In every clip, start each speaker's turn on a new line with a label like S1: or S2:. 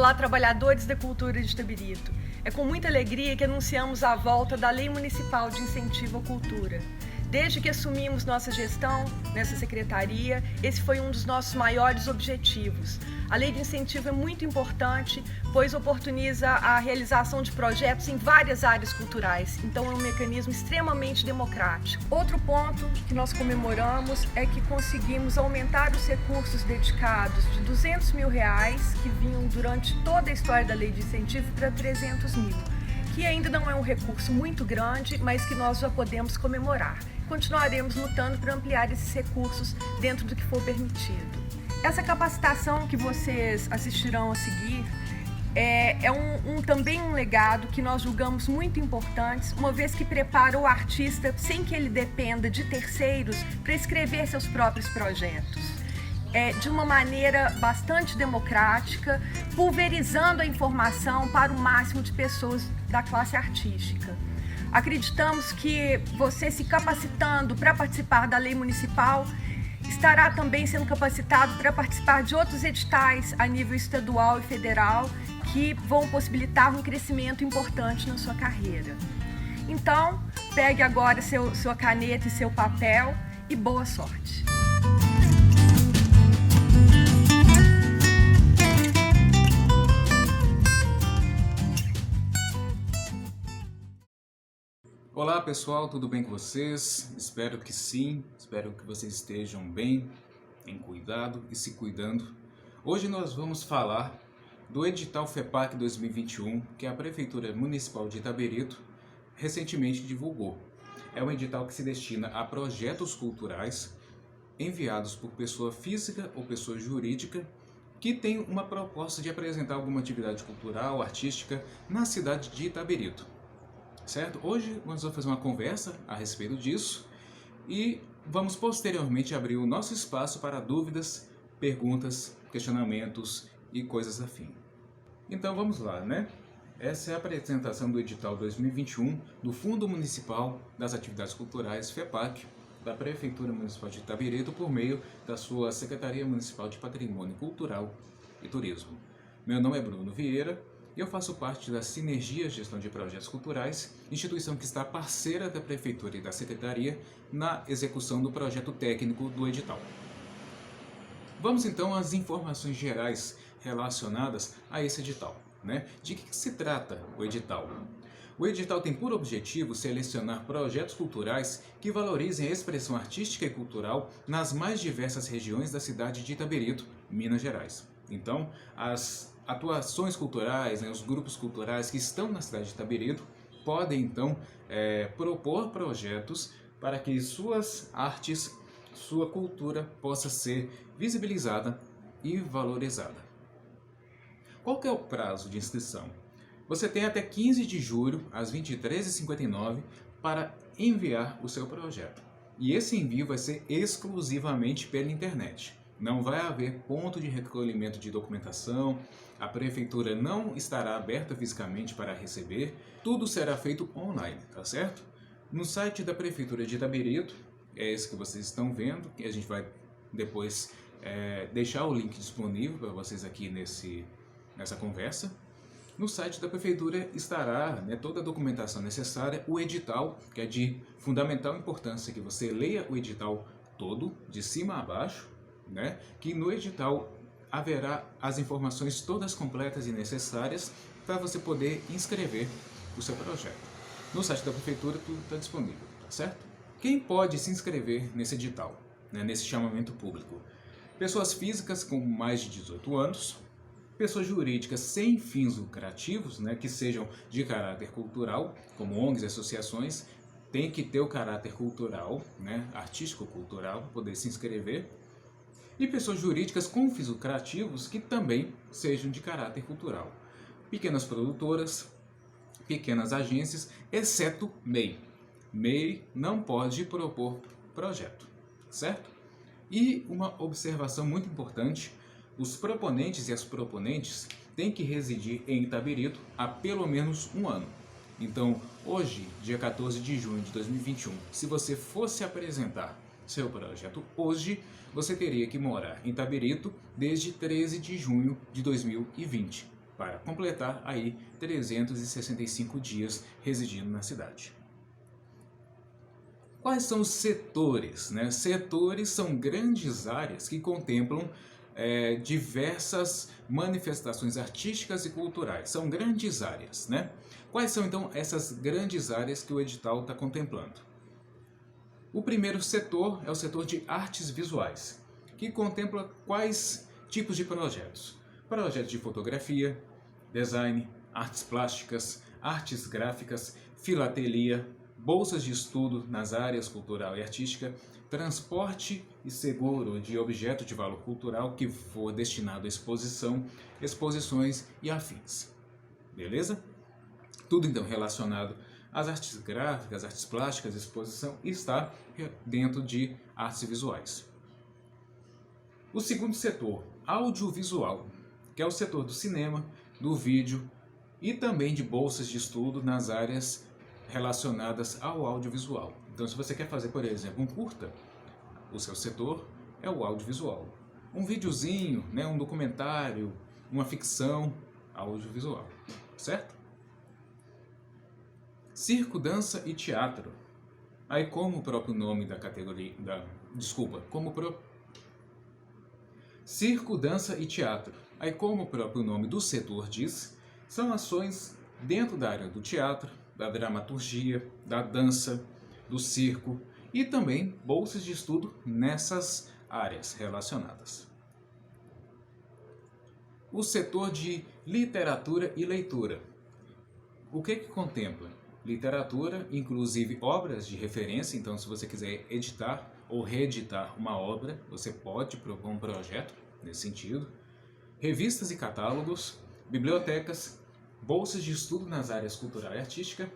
S1: Olá, trabalhadores da cultura de Itabirito. É com muita alegria que anunciamos a volta da Lei Municipal de Incentivo à Cultura. Desde que assumimos nossa gestão nessa secretaria, esse foi um dos nossos maiores objetivos. A lei de incentivo é muito importante, pois oportuniza a realização de projetos em várias áreas culturais, então é um mecanismo extremamente democrático. Outro ponto que nós comemoramos é que conseguimos aumentar os recursos dedicados de R$200 mil, que vinham durante toda a história da lei de incentivo, para 300 mil. Que ainda não é um recurso muito grande, mas que nós já podemos comemorar. Continuaremos lutando para ampliar esses recursos dentro do que for permitido. Essa capacitação que vocês assistirão a seguir é também um legado que nós julgamos muito importante, uma vez que prepara o artista sem que ele dependa de terceiros para escrever seus próprios projetos. De uma maneira bastante democrática, pulverizando a informação para o máximo de pessoas da classe artística. Acreditamos que você se capacitando para participar da lei municipal estará também sendo capacitado para participar de outros editais a nível estadual e federal que vão possibilitar um crescimento importante na sua carreira. Então, pegue agora sua caneta e seu papel e boa sorte!
S2: Olá pessoal, tudo bem com vocês? Espero que sim, espero que vocês estejam bem, em cuidado e se cuidando. Hoje nós vamos falar do edital FEPAC 2021 que a Prefeitura Municipal de Itabirito recentemente divulgou. É um edital que se destina a projetos culturais enviados por pessoa física ou pessoa jurídica que tem uma proposta de apresentar alguma atividade cultural, artística na cidade de Itabirito. Certo? Hoje nós vamos fazer uma conversa a respeito disso e vamos posteriormente abrir o nosso espaço para dúvidas, perguntas, questionamentos e coisas afim. Então vamos lá, né? Essa é a apresentação do edital 2021 do Fundo Municipal das Atividades Culturais, FEPAC, da Prefeitura Municipal de Itabirito por meio da sua Secretaria Municipal de Patrimônio Cultural e Turismo. Meu nome é Bruno Vieira. Eu faço parte da Sinergia Gestão de Projetos Culturais, instituição que está parceira da Prefeitura e da Secretaria na execução do projeto técnico do edital. Vamos então às informações gerais relacionadas a esse edital, né? De que se trata o edital? O edital tem por objetivo selecionar projetos culturais que valorizem a expressão artística e cultural nas mais diversas regiões da cidade de Itabirito, Minas Gerais. Então, as atuações culturais, os grupos culturais que estão na cidade de Itabirito podem então propor projetos para que suas artes, sua cultura possa ser visibilizada e valorizada. Qual que é o prazo de inscrição? Você tem até 15 de julho, às 23h59, para enviar o seu projeto. E esse envio vai ser exclusivamente pela internet. Não vai haver ponto de recolhimento de documentação, a prefeitura não estará aberta fisicamente para receber, tudo será feito online, tá certo? No site da Prefeitura de Itabirito, é esse que vocês estão vendo, que a gente vai depois deixar o link disponível para vocês aqui nessa conversa. No site da Prefeitura estará toda a documentação necessária, o edital, que é de fundamental importância que você leia o edital todo, de cima a baixo, que no edital haverá as informações todas completas e necessárias para você poder inscrever o seu projeto. No site da Prefeitura tudo está disponível, tá certo? Quem pode se inscrever nesse edital, nesse chamamento público? Pessoas físicas com mais de 18 anos, pessoas jurídicas sem fins lucrativos, que sejam de caráter cultural, como ONGs e associações, tem que ter o caráter cultural, artístico-cultural, para poder se inscrever. E pessoas jurídicas com fins lucrativos que também sejam de caráter cultural. Pequenas produtoras, pequenas agências, exceto MEI. MEI não pode propor projeto, certo? E uma observação muito importante, os proponentes e as proponentes têm que residir em Itabirito há pelo menos um ano. Então, hoje, dia 14 de junho de 2021, se você fosse apresentar seu projeto hoje, você teria que morar em Itabirito desde 13 de junho de 2020, para completar aí 365 dias residindo na cidade. Quais são os setores, né? Setores são grandes áreas que contemplam diversas manifestações artísticas e culturais. São grandes áreas, né? Quais são então essas grandes áreas que o edital está contemplando? O primeiro setor é o setor de artes visuais, que contempla quais tipos de projetos? Projetos de fotografia, design, artes plásticas, artes gráficas, filatelia, bolsas de estudo nas áreas cultural e artística, transporte e seguro de objeto de valor cultural que for destinado à exposição, exposições e afins. Beleza? Tudo então relacionado às artes gráficas, artes plásticas, exposição, está dentro de artes visuais. O segundo setor, audiovisual, que é o setor do cinema, do vídeo e também de bolsas de estudo nas áreas relacionadas ao audiovisual. Então, se você quer fazer, por exemplo, um curta, o seu setor é o audiovisual. Um videozinho, né, um documentário, uma ficção, audiovisual, certo? Circo, dança e teatro. Aí, como o próprio nome da categoria, Circo, dança e teatro. Aí, como o próprio nome do setor diz, são ações dentro da área do teatro, da dramaturgia, da dança, do circo e também bolsas de estudo nessas áreas relacionadas. O setor de literatura e leitura. O que contempla? Literatura, inclusive obras de referência. Então, se você quiser editar ou reeditar uma obra, você pode propor um projeto nesse sentido. Revistas e catálogos, bibliotecas, bolsas de estudo nas áreas cultural e artística,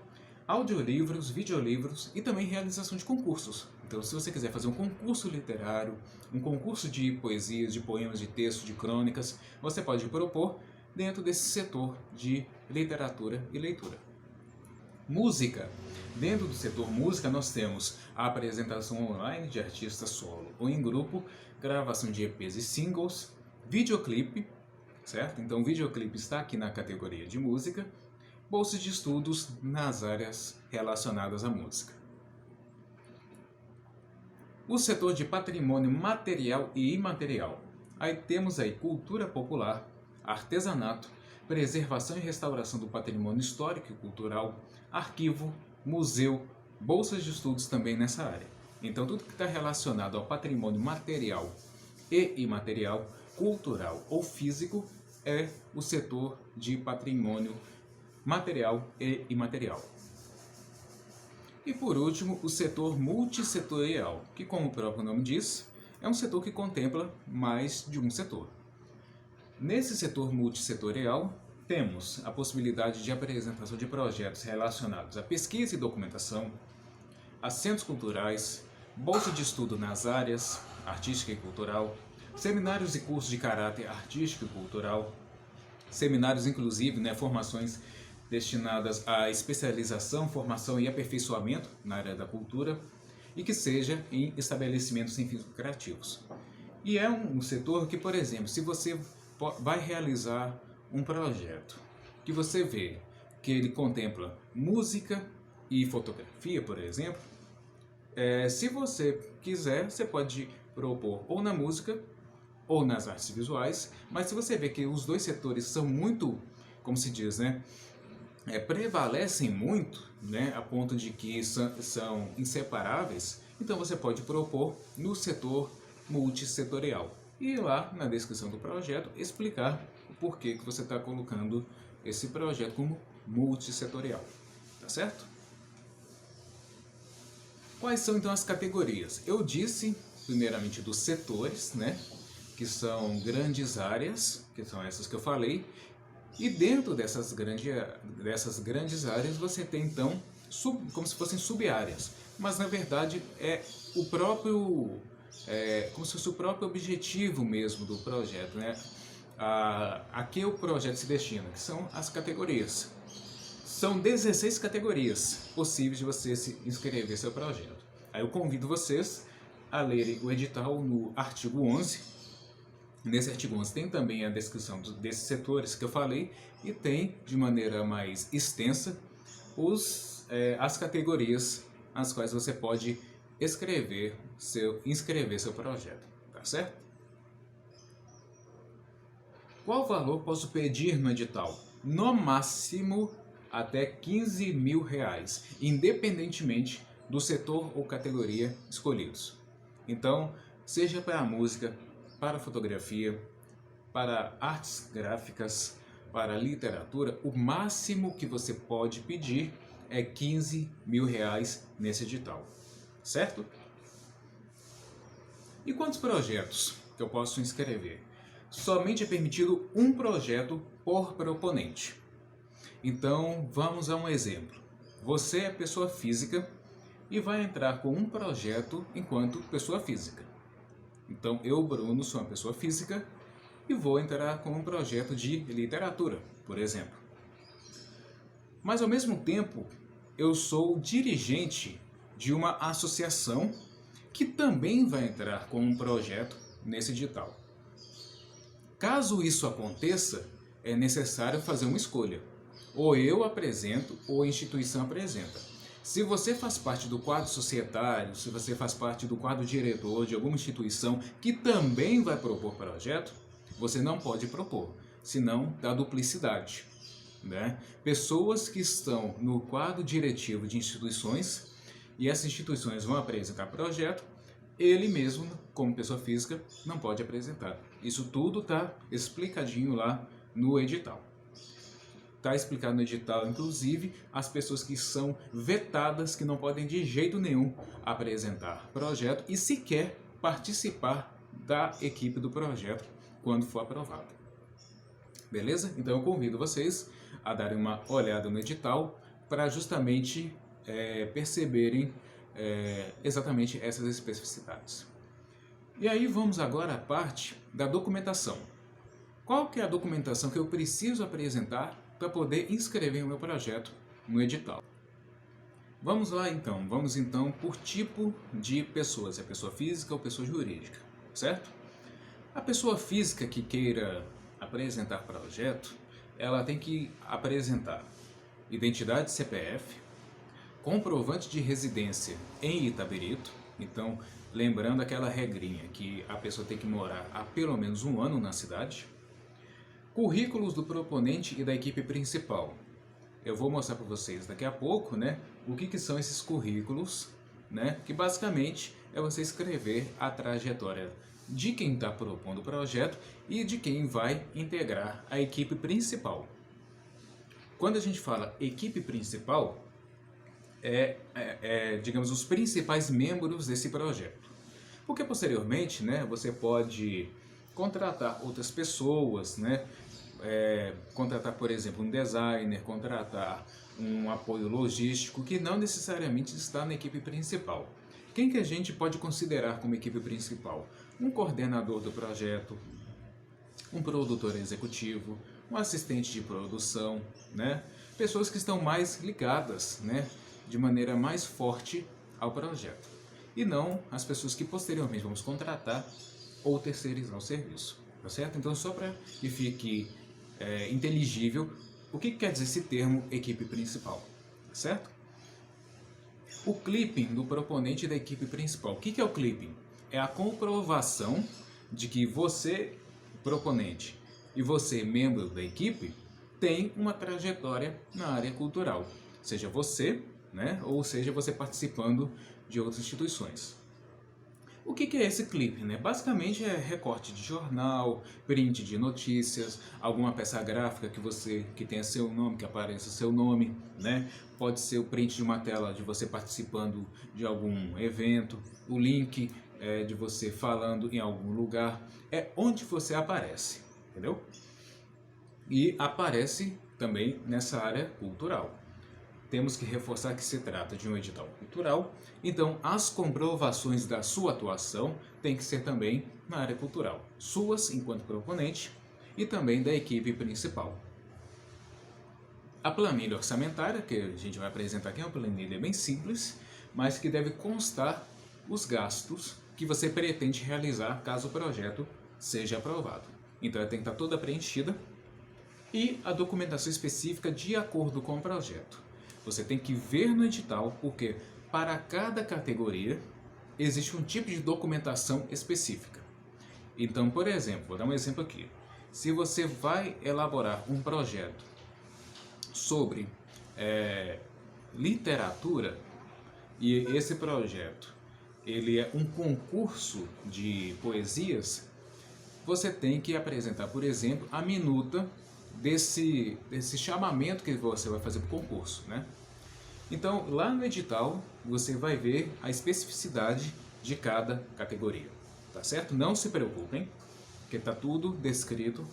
S2: audiolivros, videolivros e também realização de concursos. Então, se você quiser fazer um concurso literário, um concurso de poesias, de poemas, de textos, de crônicas, você pode propor dentro desse setor de literatura e leitura. Música. Dentro do setor música, nós temos a apresentação online de artistas solo ou em grupo, gravação de EPs e singles, videoclipe, certo? Então, o videoclipe está aqui na categoria de música, bolsas de estudos nas áreas relacionadas à música. O setor de patrimônio material e imaterial. Aí temos aí cultura popular, artesanato, preservação e restauração do patrimônio histórico e cultural, arquivo, museu, bolsas de estudos também nessa área. Então, tudo que está relacionado ao patrimônio material e imaterial, cultural ou físico, é o setor de patrimônio material e imaterial. E por último, o setor multissetorial, que, como o próprio nome diz, é um setor que contempla mais de um setor. Nesse setor multissetorial, temos a possibilidade de apresentação de projetos relacionados à pesquisa e documentação, a centros culturais, bolsa de estudo nas áreas artística e cultural, seminários e cursos de caráter artístico e cultural, seminários inclusive, formações destinadas à especialização, formação e aperfeiçoamento na área da cultura e que seja em estabelecimentos sem fins lucrativos. E é um setor que, por exemplo, se você vai realizar um projeto que você vê que ele contempla música e fotografia, por exemplo, se você quiser, você pode propor ou na música ou nas artes visuais, mas se você vê que os dois setores são muito, como se diz, prevalecem muito, a ponto de que são inseparáveis, então você pode propor no setor multissetorial. E lá na descrição do projeto explicar o porquê que você está colocando esse projeto como multissetorial, tá certo? Quais são então as categorias? Eu disse primeiramente dos setores, que são grandes áreas, que são essas que eu falei, e dentro dessas grandes áreas você tem então como se fossem sub-áreas, mas na verdade é o próprio como se fosse o próprio objetivo mesmo do projeto, a que o projeto se destina, que são as categorias. São 16 categorias possíveis de você se inscrever seu projeto. Aí eu convido vocês a lerem o edital no artigo 11, Nesse artigo 11 tem também a descrição desses setores que eu falei e tem, de maneira mais extensa, as categorias as quais você pode inscrever seu projeto, tá certo? Qual valor posso pedir no edital? No máximo até R$15 mil, independentemente do setor ou categoria escolhidos. Então, seja para a música, para a fotografia, para artes gráficas, para a literatura, o máximo que você pode pedir é R$15 mil nesse edital, certo? E quantos projetos que eu posso inscrever? Somente é permitido um projeto por proponente. Então, vamos a um exemplo. Você é pessoa física e vai entrar com um projeto enquanto pessoa física. Então, eu, Bruno, sou uma pessoa física e vou entrar com um projeto de literatura, por exemplo. Mas, ao mesmo tempo, eu sou dirigente de uma associação que também vai entrar com um projeto nesse edital. Caso isso aconteça, é necessário fazer uma escolha. Ou eu apresento, ou a instituição apresenta. Se você faz parte do quadro societário, se você faz parte do quadro diretor de alguma instituição que também vai propor projeto, você não pode propor, senão dá duplicidade, né? Pessoas que estão no quadro diretivo de instituições e essas instituições vão apresentar projeto, ele mesmo, como pessoa física, não pode apresentar. Isso tudo está explicadinho lá no edital. Está explicado no edital, inclusive, as pessoas que são vetadas, que não podem de jeito nenhum apresentar projeto e sequer participar da equipe do projeto quando for aprovado. Beleza? Então eu convido vocês a darem uma olhada no edital para justamente perceberem exatamente essas especificidades. E aí vamos agora à parte da documentação. Qual que é a documentação que eu preciso apresentar para poder inscrever o meu projeto no edital? Vamos lá então, vamos então por tipo de pessoas, é pessoa física ou pessoa jurídica, certo? A pessoa física que queira apresentar projeto, ela tem que apresentar identidade CPF, comprovante de residência em Itabirito. Então, lembrando aquela regrinha que a pessoa tem que morar há pelo menos um ano na cidade. Currículos do proponente e da equipe principal. Eu vou mostrar para vocês daqui a pouco, né, o que são esses currículos, né, que basicamente é você escrever a trajetória de quem está propondo o projeto e de quem vai integrar a equipe principal. Quando a gente fala equipe principal, digamos, os principais membros desse projeto. Porque posteriormente, né, você pode contratar outras pessoas, né, contratar, por exemplo, um designer, contratar um apoio logístico que não necessariamente está na equipe principal. Quem que a gente pode considerar como equipe principal? Um coordenador do projeto, um produtor executivo, um assistente de produção, né? Pessoas que estão mais ligadas, né, de maneira mais forte ao projeto. E não as pessoas que posteriormente vamos contratar ou terceirizar o serviço, tá certo? Então, só para que fique inteligível o que quer dizer esse termo equipe principal, certo? O clipping do proponente da equipe principal. O que é o clipping? É a comprovação de que você, proponente, e você, membro da equipe, tem uma trajetória na área cultural. Seja você, né, ou seja você participando de outras instituições. O que é esse clipe? Né? Basicamente é recorte de jornal, print de notícias, alguma peça gráfica que tenha seu nome, que apareça seu nome, né? Pode ser o print de uma tela de você participando de algum evento, o link de você falando em algum lugar, é onde você aparece, entendeu? E aparece também nessa área cultural. Temos que reforçar que se trata de um edital cultural, então as comprovações da sua atuação têm que ser também na área cultural, suas enquanto proponente e também da equipe principal. A planilha orçamentária, que a gente vai apresentar aqui, é uma planilha bem simples, mas que deve constar os gastos que você pretende realizar caso o projeto seja aprovado. Então ela tem que estar toda preenchida e a documentação específica de acordo com o projeto. Você tem que ver no edital, porque para cada categoria existe um tipo de documentação específica. Então, por exemplo, vou dar um exemplo aqui. Se você vai elaborar um projeto sobre literatura, e esse projeto ele é um concurso de poesias, você tem que apresentar, por exemplo, a minuta desse chamamento que você vai fazer para o concurso, né? Então, lá no edital, você vai ver a especificidade de cada categoria, tá certo? Não se preocupem, porque está tudo descrito,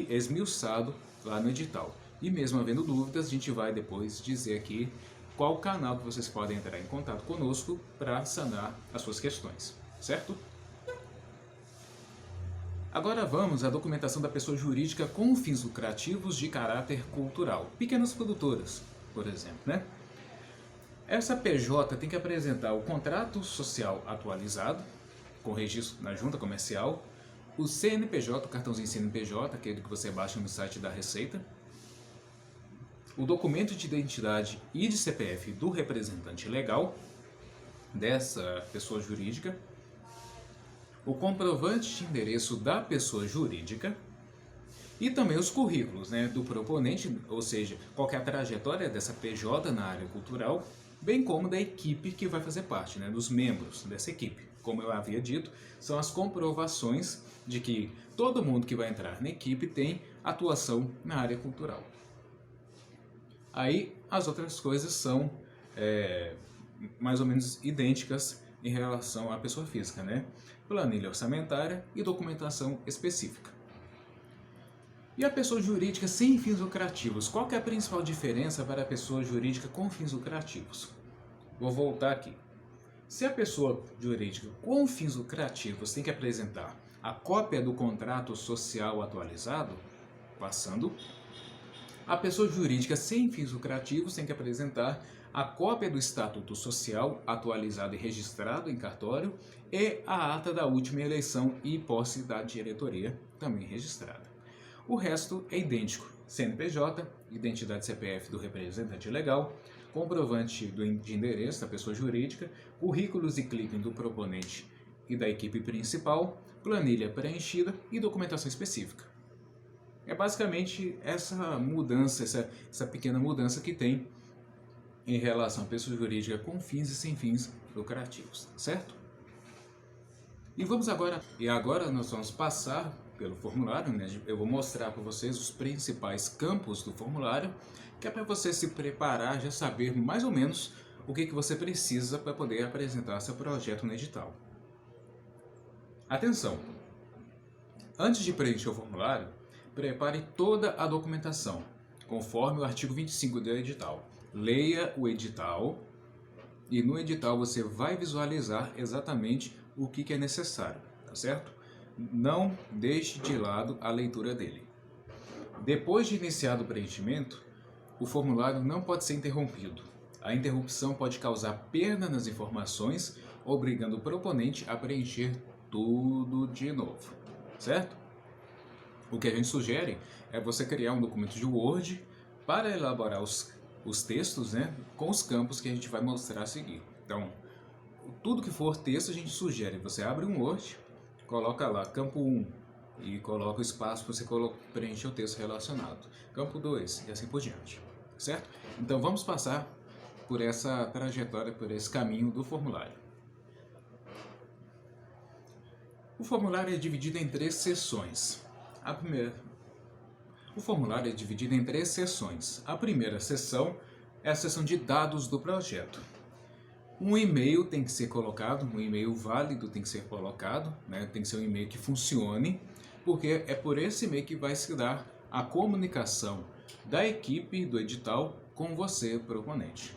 S2: esmiuçado lá no edital. E mesmo havendo dúvidas, a gente vai depois dizer aqui qual canal que vocês podem entrar em contato conosco para sanar as suas questões, certo? Agora vamos à documentação da pessoa jurídica com fins lucrativos de caráter cultural. Pequenas produtoras, por exemplo, né? Essa PJ tem que apresentar o contrato social atualizado, com registro na junta comercial, o CNPJ, o cartãozinho CNPJ, aquele que você baixa no site da Receita, o documento de identidade e de CPF do representante legal dessa pessoa jurídica, o comprovante de endereço da pessoa jurídica e também os currículos, né, do proponente, ou seja, qual é a trajetória dessa PJ na área cultural, bem como da equipe que vai fazer parte, né, dos membros dessa equipe. Como eu havia dito, são as comprovações de que todo mundo que vai entrar na equipe tem atuação na área cultural. Aí as outras coisas são mais ou menos idênticas em relação à pessoa física, né? Planilha orçamentária e documentação específica. E a pessoa jurídica sem fins lucrativos? Qual que é a principal diferença para a pessoa jurídica com fins lucrativos? Vou voltar aqui. Se a pessoa jurídica com fins lucrativos tem que apresentar a cópia do contrato social atualizado, passando, a pessoa jurídica sem fins lucrativos tem que apresentar a cópia do Estatuto Social atualizado e registrado em cartório e a ata da última eleição e posse da diretoria também registrada. O resto é idêntico: CNPJ, identidade CPF do representante legal, comprovante de endereço da pessoa jurídica, currículos e clipping do proponente e da equipe principal, planilha preenchida e documentação específica. É basicamente essa mudança, essa pequena mudança que tem em relação à pessoa jurídica com fins e sem fins lucrativos, certo? E agora nós vamos passar pelo formulário, né? Eu vou mostrar para vocês os principais campos do formulário, que é para você se preparar, já saber mais ou menos o que você precisa para poder apresentar seu projeto no edital. Atenção! Antes de preencher o formulário, prepare toda a documentação, conforme o artigo 25 do edital. Leia o edital e no edital você vai visualizar exatamente o que é necessário, tá certo? Não deixe de lado a leitura dele. Depois de iniciado o preenchimento, o formulário não pode ser interrompido. A interrupção pode causar perda nas informações, obrigando o proponente a preencher tudo de novo, certo? O que a gente sugere é você criar um documento de Word para elaborar os textos, né, com os campos que a gente vai mostrar a seguir. Então, tudo que for texto a gente sugere, você abre um Word, coloca lá campo 1 e coloca o espaço para você preencher o texto relacionado. Campo 2 e assim por diante, certo? Então vamos passar por essa trajetória, por esse caminho do formulário. O formulário é dividido em 3 seções. O formulário é dividido em 3 seções. A primeira seção é a seção de dados do projeto. Um e-mail tem que ser colocado, um e-mail válido tem que ser colocado, né? Tem que ser um e-mail que funcione, porque é por esse e-mail que vai se dar a comunicação da equipe do edital com você, proponente.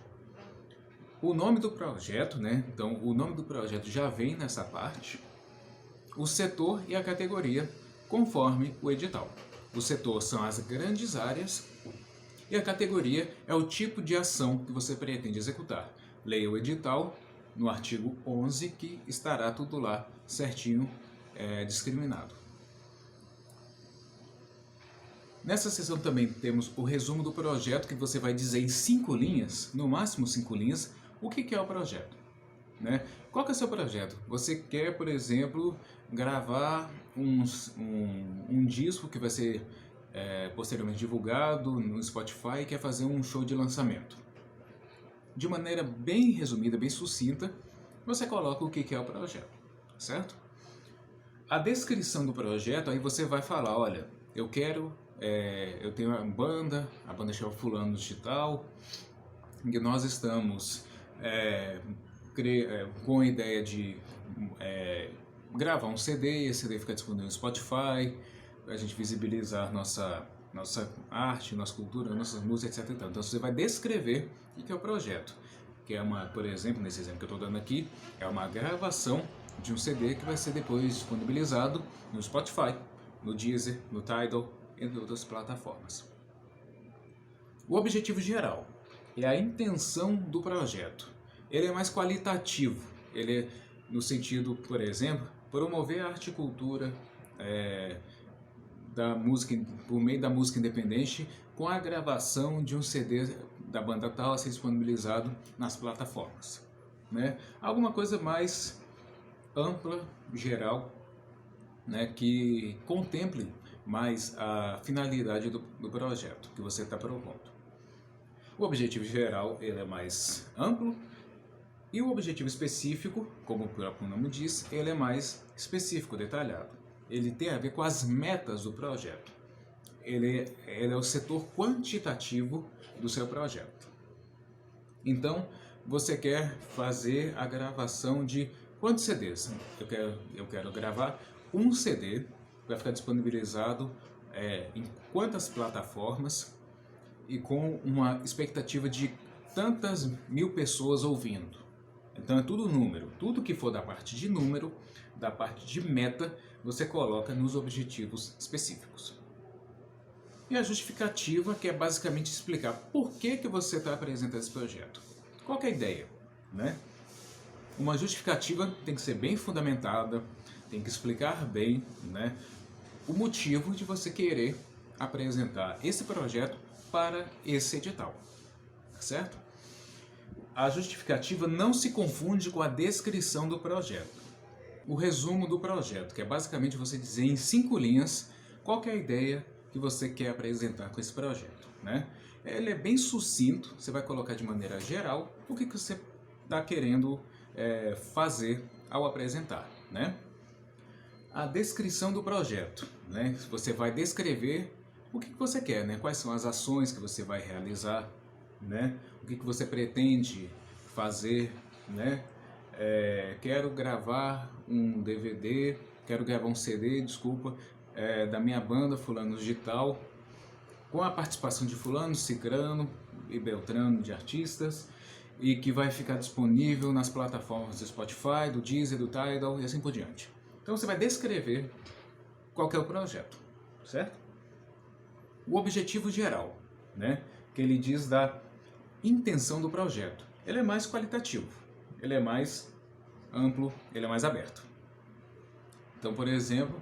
S2: O nome do projeto, né? Então, o nome do projeto já vem nessa parte. O setor e a categoria, conforme o edital. O setor são as grandes áreas e a categoria é o tipo de ação que você pretende executar. Leia o edital no artigo 11, que estará tudo lá certinho discriminado, Nessa sessão também temos o resumo do projeto, que você vai dizer em 5 linhas, no máximo 5 linhas, o que é o projeto. Né? Qual que é o seu projeto? Você quer, por exemplo, gravar um disco que vai ser posteriormente divulgado no Spotify e quer fazer um show de lançamento. De maneira bem resumida, bem sucinta, você coloca o que é o projeto, certo? A descrição do projeto, aí você vai falar, olha, eu tenho uma banda, a banda chama Fulano de Tal, e nós estamos com a ideia de gravar um CD, esse CD fica disponível no Spotify, a gente visibilizar nossa arte, nossa cultura, nossas músicas, etc. Então você vai descrever o que é o projeto, que é por exemplo, nesse exemplo que eu estou dando aqui, é uma gravação de um CD que vai ser depois disponibilizado no Spotify, no Deezer, no Tidal, entre outras plataformas. O objetivo geral é a intenção do projeto. Ele é mais qualitativo, ele é no sentido, por exemplo, promover a arte e cultura da música, por meio da música independente, com a gravação de um CD da banda tal a ser disponibilizado nas plataformas. Né? Alguma coisa mais ampla, geral, né, que contemple mais a finalidade do projeto que você está propondo. O objetivo geral ele é mais amplo e o objetivo específico, como o próprio nome diz, ele é mais específico, detalhado. Ele tem a ver com as metas do projeto. Ele é o setor quantitativo do seu projeto. Então, você quer fazer a gravação de quantos CDs? Eu quero gravar um CD, vai ficar disponibilizado em quantas plataformas e com uma expectativa de tantas mil pessoas ouvindo. Então é tudo número, tudo que for da parte de número, da parte de meta, você coloca nos objetivos específicos. E a justificativa, que é basicamente explicar por que você está apresentando esse projeto. Qual que é a ideia? Né? Uma justificativa tem que ser bem fundamentada, tem que explicar bem, né, o motivo de você querer apresentar esse projeto para esse edital, certo? A justificativa não se confunde com a descrição do projeto. O resumo do projeto, que é basicamente você dizer em 5 linhas qual que é a ideia que você quer apresentar com esse projeto. Né? Ele é bem sucinto, você vai colocar de maneira geral o que você está querendo fazer ao apresentar. Né? A descrição do projeto, né? Você vai descrever o que você quer, né? Quais são as ações que você vai realizar, né? O que você pretende fazer, né? Quero gravar um DVD, quero gravar um CD, desculpa, da minha banda Fulano de Tal, com a participação de fulano, cicrano e beltrano de artistas, e que vai ficar disponível nas plataformas do Spotify, do Deezer, do Tidal e assim por diante. Então você vai descrever qual que é o projeto, certo? O objetivo geral, né, que ele diz da intenção do projeto, ele é mais qualitativo, ele é mais amplo, ele é mais aberto. Então, por exemplo,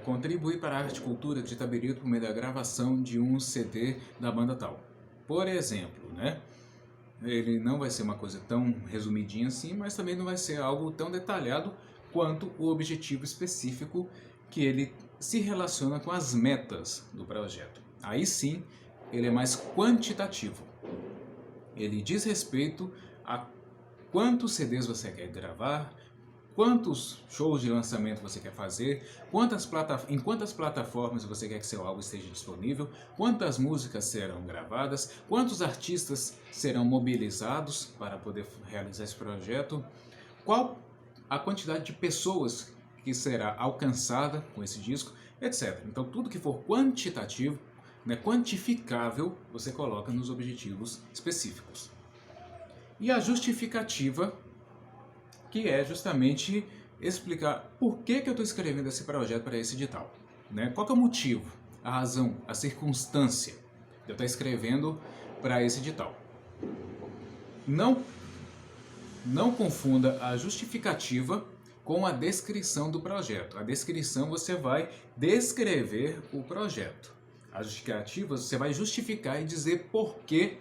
S2: contribuir para a arte e cultura de Itabirito por meio da gravação de um CD da banda tal. Por exemplo, né? Ele não vai ser uma coisa tão resumidinha assim, mas também não vai ser algo tão detalhado quanto o objetivo específico que ele se relaciona com as metas do projeto. Aí sim, ele é mais quantitativo. Ele diz respeito a quantos CDs você quer gravar, quantos shows de lançamento você quer fazer, em quantas plataformas você quer que seu álbum esteja disponível, quantas músicas serão gravadas, quantos artistas serão mobilizados para poder realizar esse projeto, qual a quantidade de pessoas que será alcançada com esse disco, etc. Então tudo que for quantitativo, né, quantificável, você coloca nos objetivos específicos. E a justificativa, que é justamente explicar por que eu estou escrevendo esse projeto para esse edital. Né? Qual que é o motivo, a razão, a circunstância de eu estar escrevendo para esse edital. Não confunda a justificativa com a descrição do projeto. A descrição você vai descrever o projeto. As justificativas, você vai justificar e dizer por que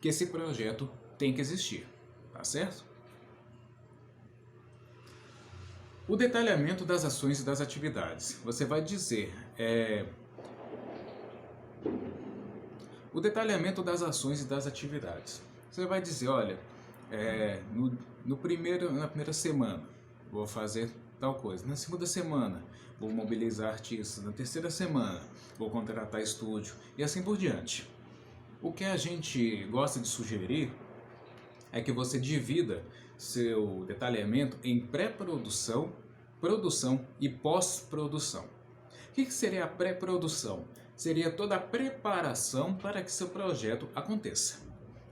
S2: esse projeto tem que existir, tá certo? O detalhamento das ações e das atividades. Você vai dizer o detalhamento das ações e das atividades. Você vai dizer, olha, na primeira semana vou fazer tal coisa. Na segunda semana vou mobilizar artistas. Na terceira semana vou contratar estúdio e assim por diante. O que a gente gosta de sugerir é que você divida seu detalhamento em pré-produção, produção e pós-produção. O que seria a pré-produção? Seria toda a preparação para que seu projeto aconteça.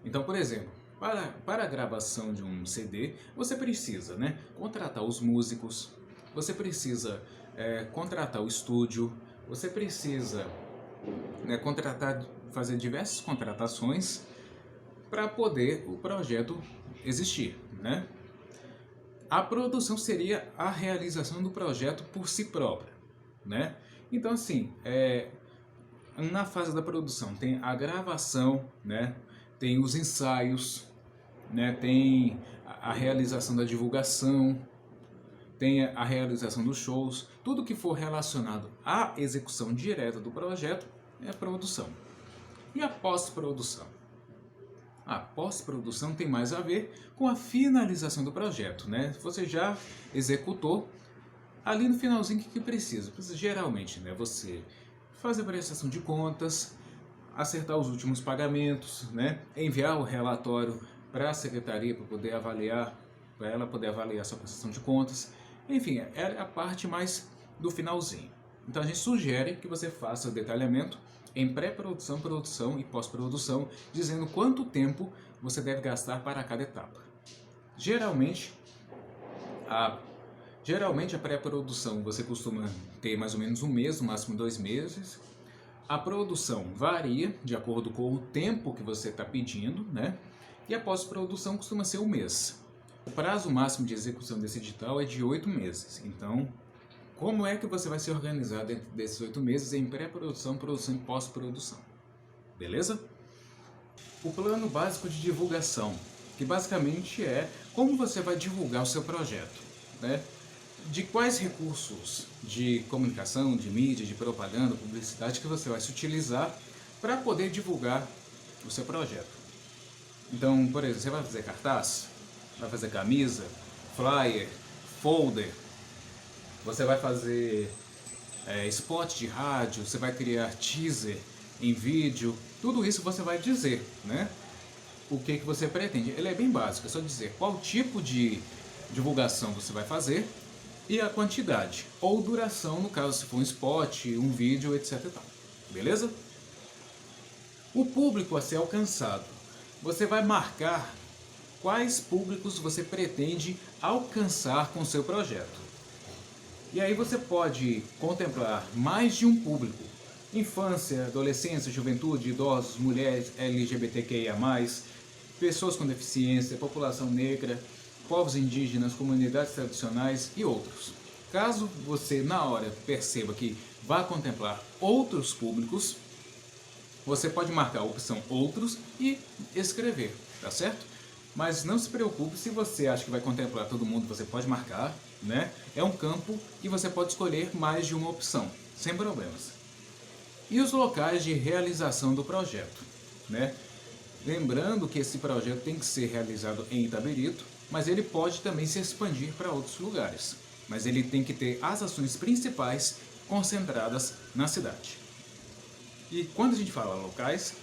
S2: Então, por exemplo, para a gravação de um CD, você precisa, contratar os músicos, você precisa contratar o estúdio, você precisa fazer diversas contratações para poder o projeto existir, A produção seria a realização do projeto por si própria, Então, assim, na fase da produção tem a gravação, tem os ensaios, tem a realização da divulgação, tem a realização dos shows, tudo que for relacionado à execução direta do projeto é produção. E a pós-produção? A pós-produção tem mais a ver com a finalização do projeto, Você já executou, ali no finalzinho o que precisa? Precisa geralmente, você fazer a prestação de contas, acertar os últimos pagamentos, enviar o relatório para a secretaria para poder avaliar, para ela poder avaliar a sua prestação de contas. Enfim, é a parte mais do finalzinho. Então a gente sugere que você faça o detalhamento em pré-produção, produção e pós-produção, dizendo quanto tempo você deve gastar para cada etapa. Geralmente a pré-produção você costuma ter mais ou menos um mês, no máximo 2 meses. A produção varia de acordo com o tempo que você está pedindo, E a pós-produção costuma ser 1 mês. O prazo máximo de execução desse edital é de 8 meses. Então, como é que você vai se organizar dentro desses 8 meses em pré-produção, produção e pós-produção? Beleza? O plano básico de divulgação, que basicamente é como você vai divulgar o seu projeto, De quais recursos de comunicação, de mídia, de propaganda, publicidade que você vai se utilizar para poder divulgar o seu projeto. Então, por exemplo, você vai fazer cartaz, vai fazer camisa, flyer, folder, você vai fazer spot de rádio, você vai criar teaser em vídeo, tudo isso você vai dizer, O que você pretende. Ele é bem básico, é só dizer qual tipo de divulgação você vai fazer e a quantidade, ou duração, no caso se for um spot, um vídeo, etc. Beleza? O público a ser alcançado. Você vai marcar quais públicos você pretende alcançar com o seu projeto. E aí você pode contemplar mais de um público. Infância, adolescência, juventude, idosos, mulheres, LGBTQIA+, pessoas com deficiência, população negra, povos indígenas, comunidades tradicionais e outros. Caso você, na hora, perceba que vai contemplar outros públicos, você pode marcar a opção outros e escrever, tá certo? Mas não se preocupe, se você acha que vai contemplar todo mundo, você pode marcar, É um campo e você pode escolher mais de uma opção, sem problemas. E os locais de realização do projeto, Lembrando que esse projeto tem que ser realizado em Itabirito, mas ele pode também se expandir para outros lugares. Mas ele tem que ter as ações principais concentradas na cidade. E quando a gente fala locais,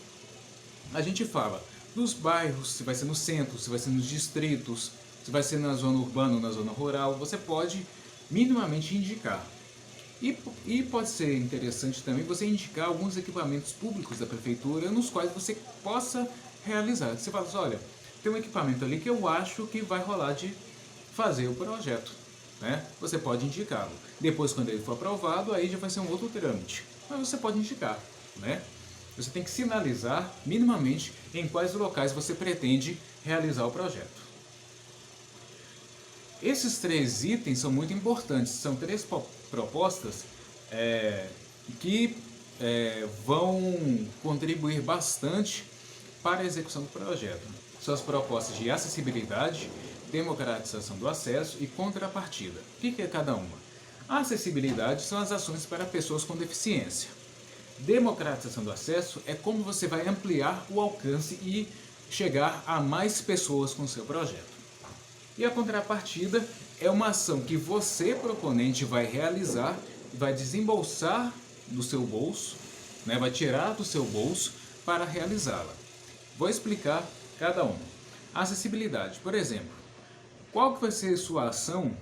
S2: a gente fala dos bairros, se vai ser no centro, se vai ser nos distritos, se vai ser na zona urbana ou na zona rural, você pode minimamente indicar. E pode ser interessante também você indicar alguns equipamentos públicos da prefeitura nos quais você possa realizar. Você fala assim, olha, tem um equipamento ali que eu acho que vai rolar de fazer o projeto, Você pode indicá-lo. Depois, quando ele for aprovado, aí já vai ser um outro trâmite. Mas você pode indicar, Você tem que sinalizar minimamente em quais locais você pretende realizar o projeto. Esses 3 itens são muito importantes. São 3 propostas que vão contribuir bastante para a execução do projeto. São as propostas de acessibilidade, democratização do acesso e contrapartida. O que é cada uma? A acessibilidade são as ações para pessoas com deficiência. Democratização do acesso é como você vai ampliar o alcance e chegar a mais pessoas com o seu projeto. E a contrapartida é uma ação que você, proponente, vai realizar, vai desembolsar do seu bolso, né, vai tirar do seu bolso para realizá-la. Vou explicar cada uma. Acessibilidade, por exemplo, qual que vai ser sua ação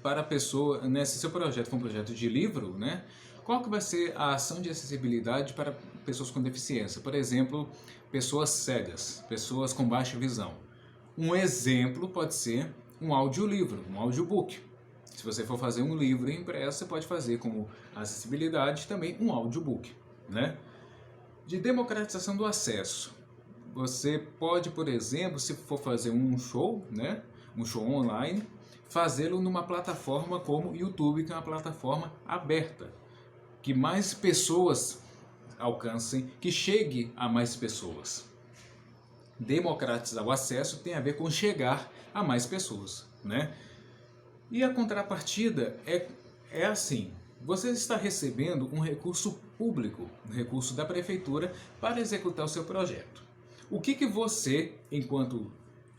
S2: para a pessoa, né, se seu projeto for um projeto de livro, né, qual que vai ser a ação de acessibilidade para pessoas com deficiência? Por exemplo, pessoas cegas, pessoas com baixa visão. Um exemplo pode ser um audiolivro, um audiobook. Se você for fazer um livro impresso, você pode fazer como acessibilidade também um audiobook, né? De democratização do acesso. Você pode, por exemplo, se for fazer um show, né? Um show online, fazê-lo numa plataforma como o YouTube, que é uma plataforma aberta, que mais pessoas alcancem, que chegue a mais pessoas. Democratizar o acesso tem a ver com chegar a mais pessoas, né? E a contrapartida é assim, você está recebendo um recurso público, um recurso da prefeitura para executar o seu projeto. O que você, enquanto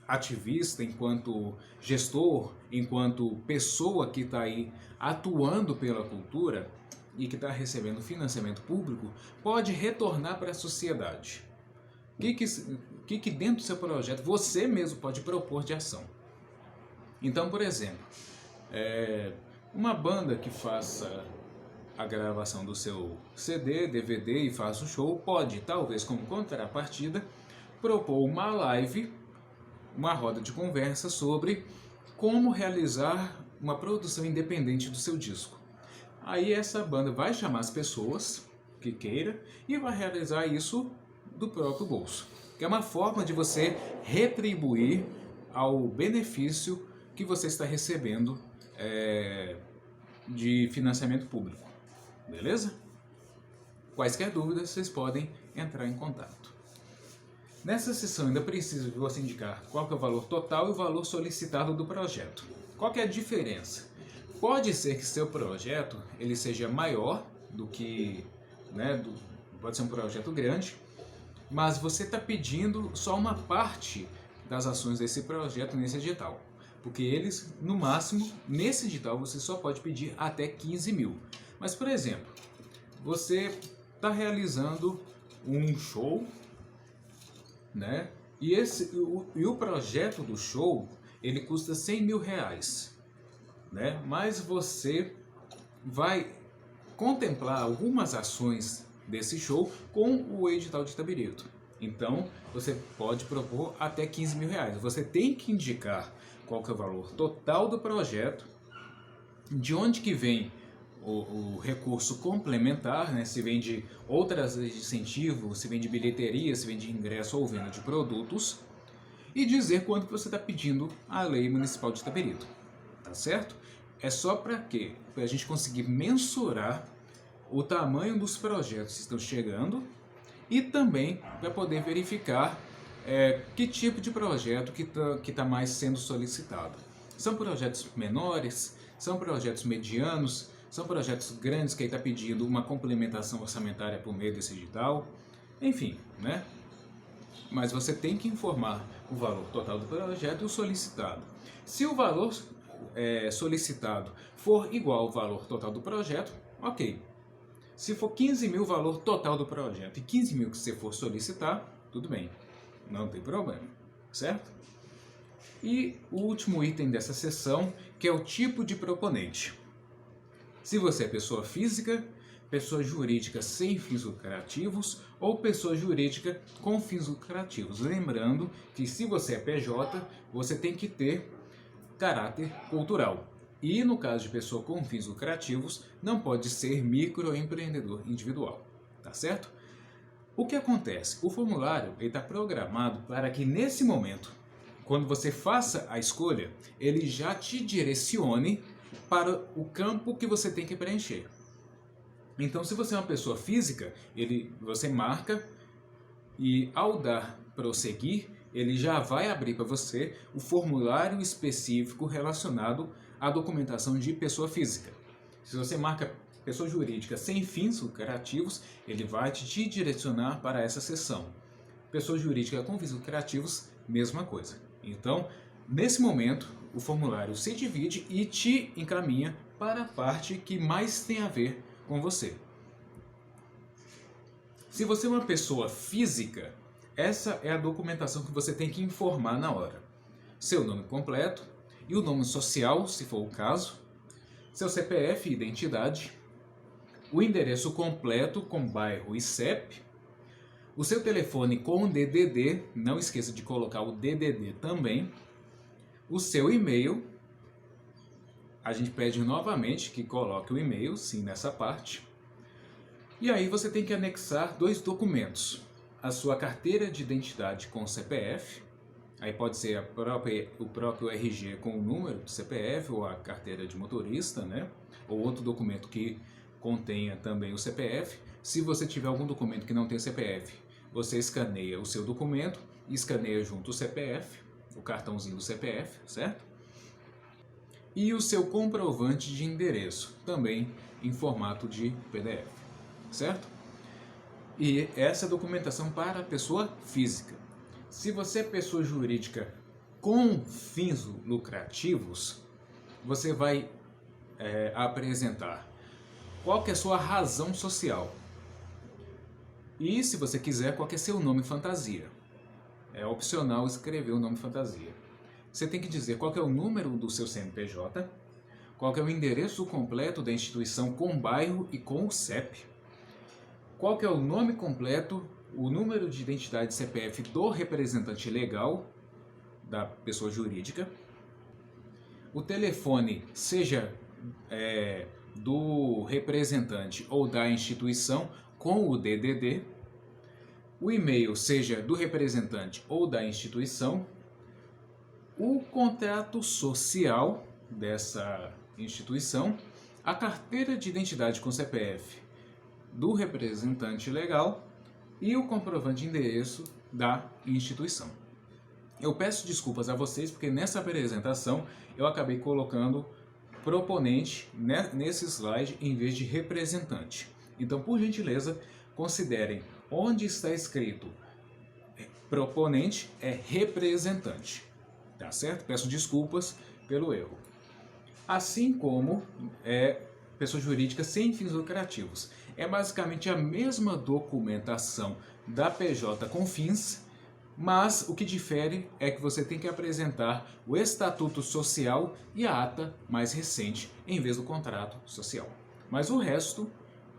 S2: ativista, enquanto gestor, enquanto pessoa que está aí atuando pela cultura e que está recebendo financiamento público, pode retornar para a sociedade? O que dentro do seu projeto você mesmo pode propor de ação? Então, por exemplo, uma banda que faça a gravação do seu CD, DVD e faça o show, pode, talvez como contrapartida, propor uma live, uma roda de conversa sobre como realizar uma produção independente do seu disco. Aí essa banda vai chamar as pessoas que queira e vai realizar isso do próprio bolso, que é uma forma de você retribuir ao benefício que você está recebendo de financiamento público, beleza? Quaisquer dúvidas, vocês podem entrar em contato. Nessa sessão ainda preciso de você indicar qual que é o valor total e o valor solicitado do projeto. Qual que é a diferença? Pode ser que seu projeto ele seja maior do que, né, pode ser um projeto grande, mas você está pedindo só uma parte das ações desse projeto nesse edital. Porque eles, no máximo, nesse edital você só pode pedir até 15 mil. Mas, por exemplo, você está realizando um show, né? E o projeto do show, ele custa 100 mil reais, né? Mas você vai contemplar algumas ações desse show com o edital de Itabirito. Então, você pode propor até 15 mil reais. Você tem que indicar qual que é o valor total do projeto, de onde que vem o recurso complementar, né? Se vem de outras leis de incentivo, se vem de bilheteria, se vem de ingresso ou venda de produtos, e dizer quanto que você está pedindo à lei municipal de Itabirito, tá certo? É só para quê? Para a gente conseguir mensurar o tamanho dos projetos que estão chegando e também para poder verificar que tipo de projeto que tá mais sendo solicitado. São projetos menores, são projetos medianos, são projetos grandes que está pedindo uma complementação orçamentária por meio desse edital, enfim, né? Mas você tem que informar o valor total do projeto e o solicitado. Se o valor solicitado for igual ao valor total do projeto, ok. Se for 15 mil o valor total do projeto e 15 mil que você for solicitar, tudo bem, não tem problema, certo? E o último item dessa sessão, que é o tipo de proponente. Se você é pessoa física, pessoa jurídica sem fins lucrativos ou pessoa jurídica com fins lucrativos. Lembrando que se você é PJ, você tem que ter caráter cultural. E no caso de pessoa com fins lucrativos, não pode ser microempreendedor individual, tá certo? O que acontece? O formulário está programado para que nesse momento, quando você faça a escolha, ele já te direcione para o campo que você tem que preencher. Então, se você é uma pessoa física, você marca e ao dar prosseguir, ele já vai abrir para você o formulário específico relacionado à documentação de pessoa física. Se você marca pessoa jurídica sem fins lucrativos, ele vai te direcionar para essa seção. Pessoa jurídica com fins lucrativos, mesma coisa. Então, nesse momento, o formulário se divide e te encaminha para a parte que mais tem a ver com você. Se você é uma pessoa física, essa é a documentação que você tem que informar na hora. Seu nome completo e o nome social, se for o caso, seu CPF e identidade, o endereço completo com bairro e CEP, o seu telefone com DDD, não esqueça de colocar o DDD também, o seu e-mail, a gente pede novamente que coloque o e-mail, sim, nessa parte. E aí você tem que anexar 2 documentos, a sua carteira de identidade com CPF, aí pode ser o próprio RG com o número do CPF ou a carteira de motorista, né? Ou outro documento que contenha também o CPF. Se você tiver algum documento que não tem CPF, você escaneia o seu documento e escaneia junto o CPF, o cartãozinho do CPF, certo? E o seu comprovante de endereço, também em formato de PDF, certo? E essa é a documentação para a pessoa física. Se você é pessoa jurídica com fins lucrativos, você vai apresentar qual que é a sua razão social. E, se você quiser, qual que é seu nome fantasia. É opcional escrever o nome fantasia. Você tem que dizer qual que é o número do seu CNPJ, qual que é o endereço completo da instituição com bairro e com o CEP, qual que é o nome completo, o número de identidade CPF do representante legal da pessoa jurídica, o telefone, seja do representante ou da instituição, com o DDD, o e-mail, seja do representante ou da instituição, o contrato social dessa instituição, a carteira de identidade com CPF do representante legal e o comprovante de endereço da instituição. Eu peço desculpas a vocês porque nessa apresentação eu acabei colocando proponente nesse slide em vez de representante. Então, por gentileza, considerem onde está escrito proponente é representante. Tá certo? Peço desculpas pelo erro. Assim como pessoa jurídica sem fins lucrativos. É basicamente a mesma documentação da PJ com fins, mas o que difere é que você tem que apresentar o estatuto social e a ata mais recente em vez do contrato social. Mas o resto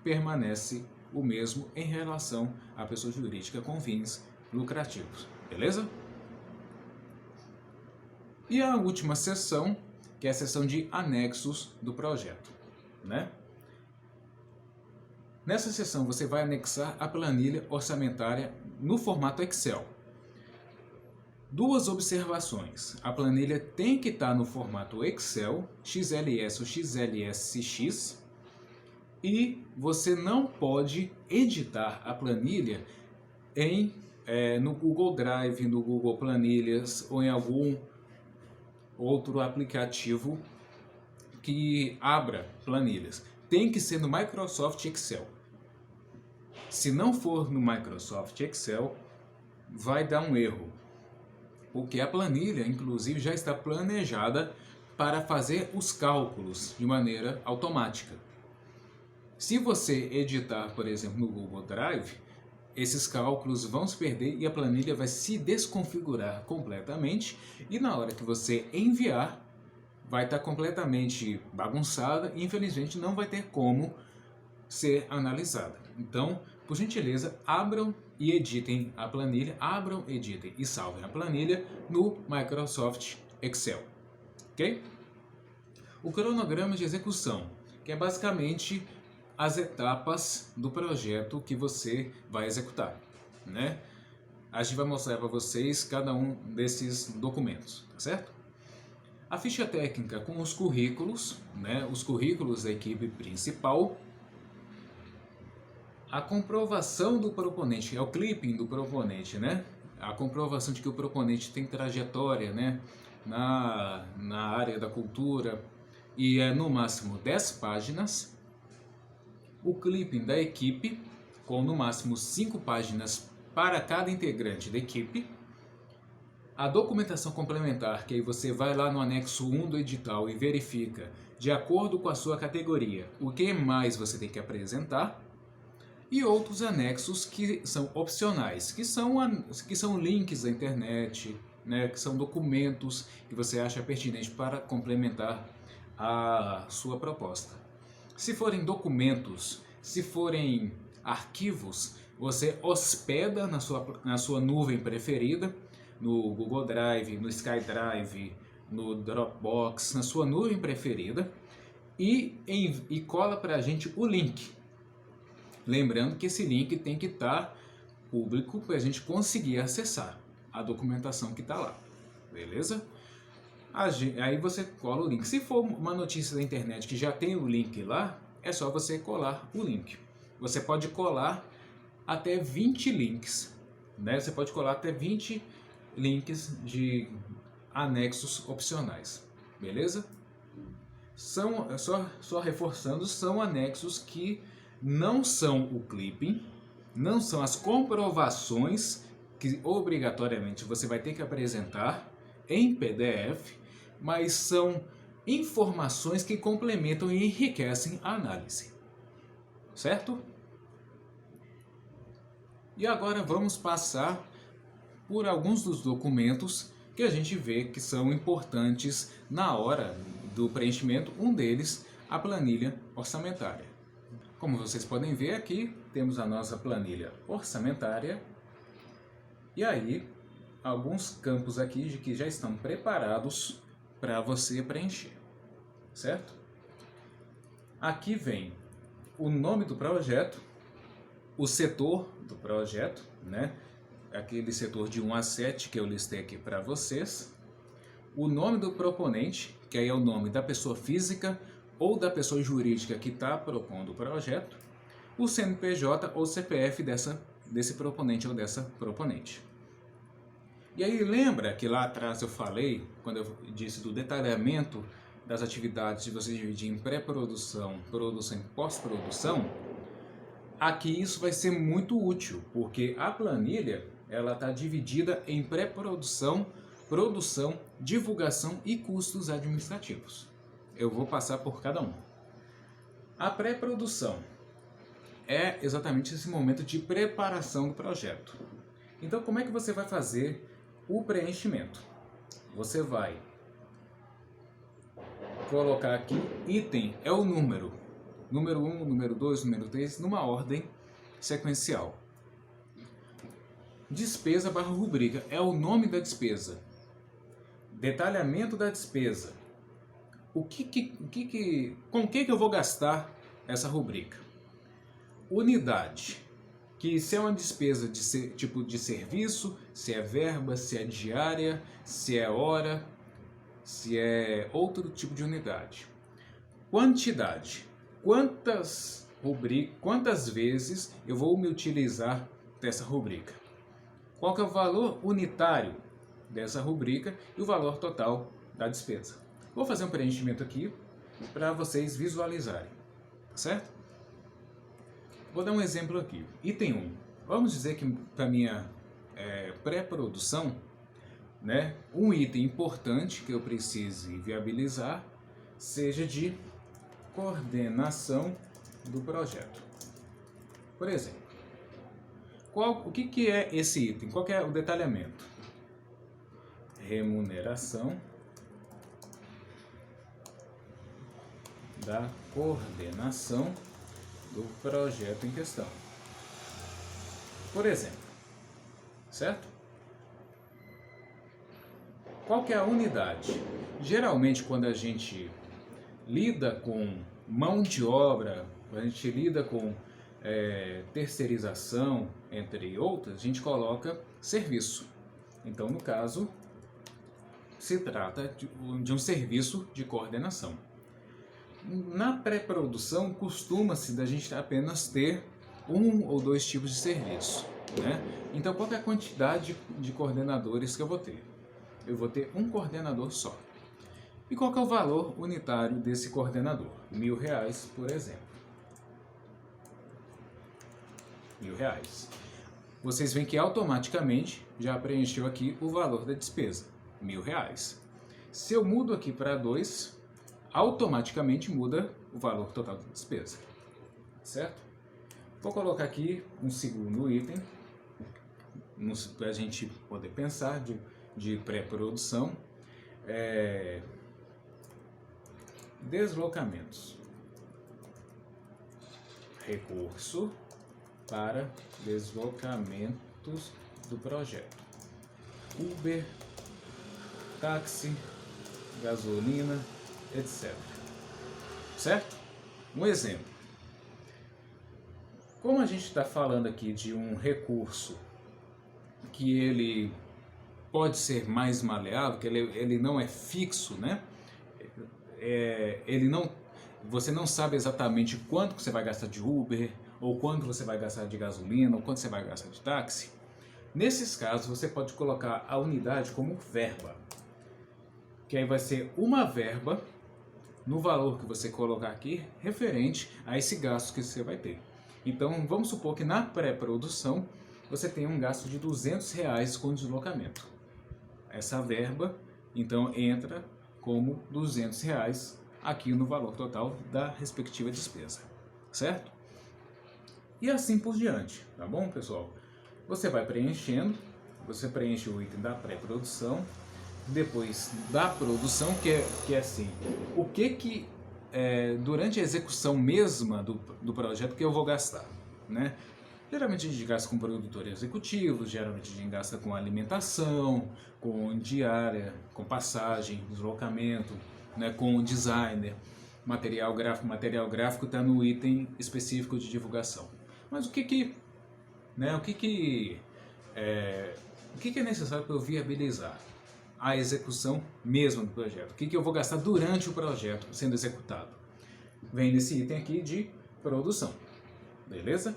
S2: permanece o mesmo em relação à pessoa jurídica com fins lucrativos. Beleza? E a última seção, que é a seção de anexos do projeto, né? Nessa seção você vai anexar a planilha orçamentária no formato Excel. 2 observações. A planilha tem que estar no formato Excel, XLS ou XLSX, e você não pode editar a planilha no Google Drive, no Google Planilhas ou em algum outro aplicativo que abra planilhas. Tem que ser no Microsoft Excel. Se não for no Microsoft Excel, vai dar um erro, porque a planilha, inclusive, já está planejada para fazer os cálculos de maneira automática. Se você editar, por exemplo, no Google Drive, esses cálculos vão se perder e a planilha vai se desconfigurar completamente, e na hora que você enviar, vai estar completamente bagunçada e infelizmente não vai ter como ser analisada. Então, por gentileza, abram e editem a planilha, abram, editem e salvem a planilha no Microsoft Excel, ok? O cronograma de execução, que é basicamente as etapas do projeto que você vai executar, né? A gente vai mostrar para vocês cada um desses documentos, tá certo? A ficha técnica com os currículos, né? Os currículos da equipe principal, a comprovação do proponente, é o clipping do proponente, né? A comprovação de que o proponente tem trajetória, né? Na área da cultura, e é no máximo 10 páginas. O clipping da equipe, com no máximo 5 páginas para cada integrante da equipe. A documentação complementar, que aí você vai lá no anexo 1 do edital e verifica, de acordo com a sua categoria, o que mais você tem que apresentar. E outros anexos que são opcionais, que são links da internet, né, que são documentos que você acha pertinente para complementar a sua proposta. Se forem documentos, se forem arquivos, você hospeda na sua nuvem preferida, no Google Drive, no SkyDrive, no Dropbox, na sua nuvem preferida, e cola para a gente o link. Lembrando que esse link tem que estar público para a gente conseguir acessar a documentação que está lá, beleza? Aí você cola o link. Se for uma notícia da internet que já tem o link lá, é só você colar o link. Você pode colar até 20 links, né? Você pode colar até 20 links de anexos opcionais, beleza? Só reforçando, são anexos que não são o clipping, não são as comprovações que obrigatoriamente você vai ter que apresentar em PDF, mas são informações que complementam e enriquecem a análise, certo? E agora vamos passar por alguns dos documentos que a gente vê que são importantes na hora do preenchimento. Um deles, a planilha orçamentária. Como vocês podem ver aqui, temos a nossa planilha orçamentária e aí alguns campos aqui que já estão preparados para você preencher, certo? Aqui vem o nome do projeto, o setor do projeto, né? Aquele setor de 1 a 7 que eu listei aqui para vocês, o nome do proponente, que aí é o nome da pessoa física ou da pessoa jurídica que está propondo o projeto, o CNPJ ou CPF desse proponente ou dessa proponente. E aí lembra que lá atrás eu falei, quando eu disse do detalhamento das atividades de você dividir em pré-produção, produção e pós-produção? Aqui isso vai ser muito útil, porque a planilha ela está dividida em pré-produção, produção, divulgação e custos administrativos. Eu vou passar por cada um. A pré-produção é exatamente esse momento de preparação do projeto. Então, como é que você vai fazer o preenchimento? Você vai colocar aqui, item é o número 1, número 2, número 3, numa ordem sequencial. Despesa barra rubrica é o nome da despesa. Detalhamento da despesa. Com que eu vou gastar essa rubrica? Unidade, que se é uma despesa de tipo de serviço, se é verba, se é diária, se é hora, se é outro tipo de unidade. Quantidade, quantas vezes eu vou me utilizar dessa rubrica. Qual que é o valor unitário dessa rubrica e o valor total da despesa. Vou fazer um preenchimento aqui para vocês visualizarem, certo? Vou dar um exemplo aqui. Item 1. Vamos dizer que para minha pré-produção, né, um item importante que eu precise viabilizar seja de coordenação do projeto. Por exemplo, o que é esse item? Qual que é o detalhamento? Remuneração da coordenação do projeto em questão. Por exemplo, certo? Qual que é a unidade? Geralmente, quando a gente lida com mão de obra, quando a gente lida com terceirização, entre outras, a gente coloca serviço. Então, no caso, se trata de um serviço de coordenação. Na pré-produção, costuma-se da gente apenas ter um ou dois tipos de serviço, né? Então, qual que é a quantidade de coordenadores que eu vou ter? Eu vou ter um coordenador só. E qual que é o valor unitário desse coordenador? R$1.000, por exemplo. R$1.000. Vocês veem que automaticamente já preencheu aqui o valor da despesa, R$1.000. Se eu mudo aqui para 2, automaticamente muda o valor total da despesa, certo? Vou colocar aqui um segundo item, para a gente poder pensar de pré-produção. Deslocamentos. Recurso para deslocamentos do projeto. Uber, táxi, gasolina, etc. Certo? Um exemplo. Como a gente está falando aqui de um recurso que ele pode ser mais maleável, que ele não é fixo, né? Você não sabe exatamente quanto que você vai gastar de Uber, ou quanto você vai gastar de gasolina, ou quanto você vai gastar de táxi. Nesses casos, você pode colocar a unidade como verba, que aí vai ser uma verba no valor que você colocar aqui, referente a esse gasto que você vai ter. Então, vamos supor que na pré-produção, você tem um gasto de R$200 com deslocamento. Essa verba, então, entra como R$200 aqui no valor total da respectiva despesa, certo? E assim por diante, tá bom, pessoal? Você vai preenchendo, você preenche o item da pré-produção, depois da produção, que é assim, o que durante a execução mesma do projeto que eu vou gastar, né? Geralmente a gente gasta com produtor executivo, geralmente a gente gasta com alimentação, com diária, com passagem, deslocamento, né, com designer, material gráfico está no item específico de divulgação. Mas o que é necessário para eu viabilizar a execução mesmo do projeto? O que eu vou gastar durante o projeto sendo executado? Vem nesse item aqui de produção, beleza?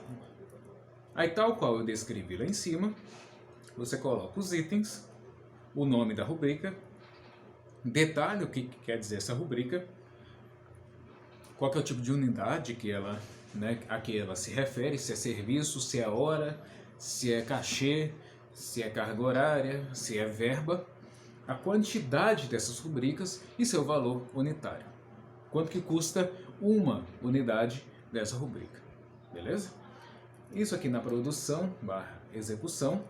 S2: Aí, tal qual eu descrevi lá em cima, você coloca os itens, o nome da rubrica, detalhe o que quer dizer essa rubrica, qual que é o tipo de unidade que ela, né, a que ela se refere, se é serviço, se é hora, se é cachê, se é carga horária, se é verba, a quantidade dessas rubricas e seu valor unitário. Quanto que custa uma unidade dessa rubrica, beleza? Isso aqui na produção / execução.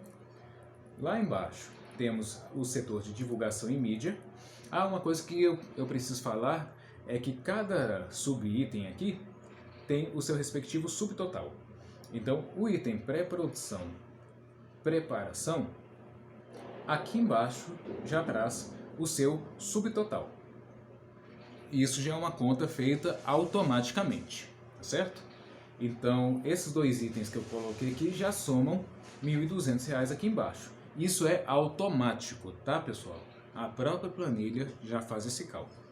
S2: Lá embaixo temos o setor de divulgação e mídia. Uma coisa que eu preciso falar é que cada subitem aqui tem o seu respectivo subtotal. Então, o item pré-produção, preparação, aqui embaixo já traz o seu subtotal. Isso já é uma conta feita automaticamente, tá certo? Então, esses dois itens que eu coloquei aqui já somam R$1.200 aqui embaixo. Isso é automático, tá, pessoal? A própria planilha já faz esse cálculo.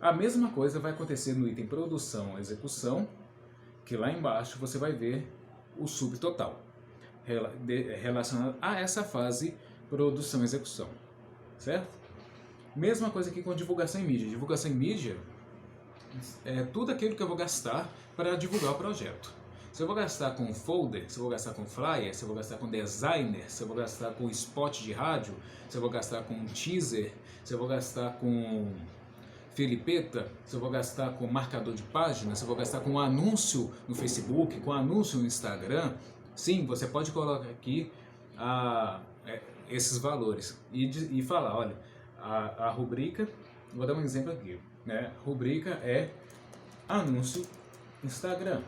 S2: A mesma coisa vai acontecer no item produção e execução, que lá embaixo você vai ver o subtotal relacionado a essa fase produção e execução, certo? Mesma coisa aqui com divulgação em mídia. Divulgação em mídia é tudo aquilo que eu vou gastar para divulgar o projeto. Se eu vou gastar com folder, se eu vou gastar com flyer, se eu vou gastar com designer, se eu vou gastar com spot de rádio, se eu vou gastar com teaser, se eu vou gastar com filipeta, se eu vou gastar com marcador de página, se eu vou gastar com anúncio no Facebook, com anúncio no Instagram, sim, você pode colocar aqui esses valores e falar, olha, a rubrica, vou dar um exemplo aqui, né? Rubrica é anúncio Instagram.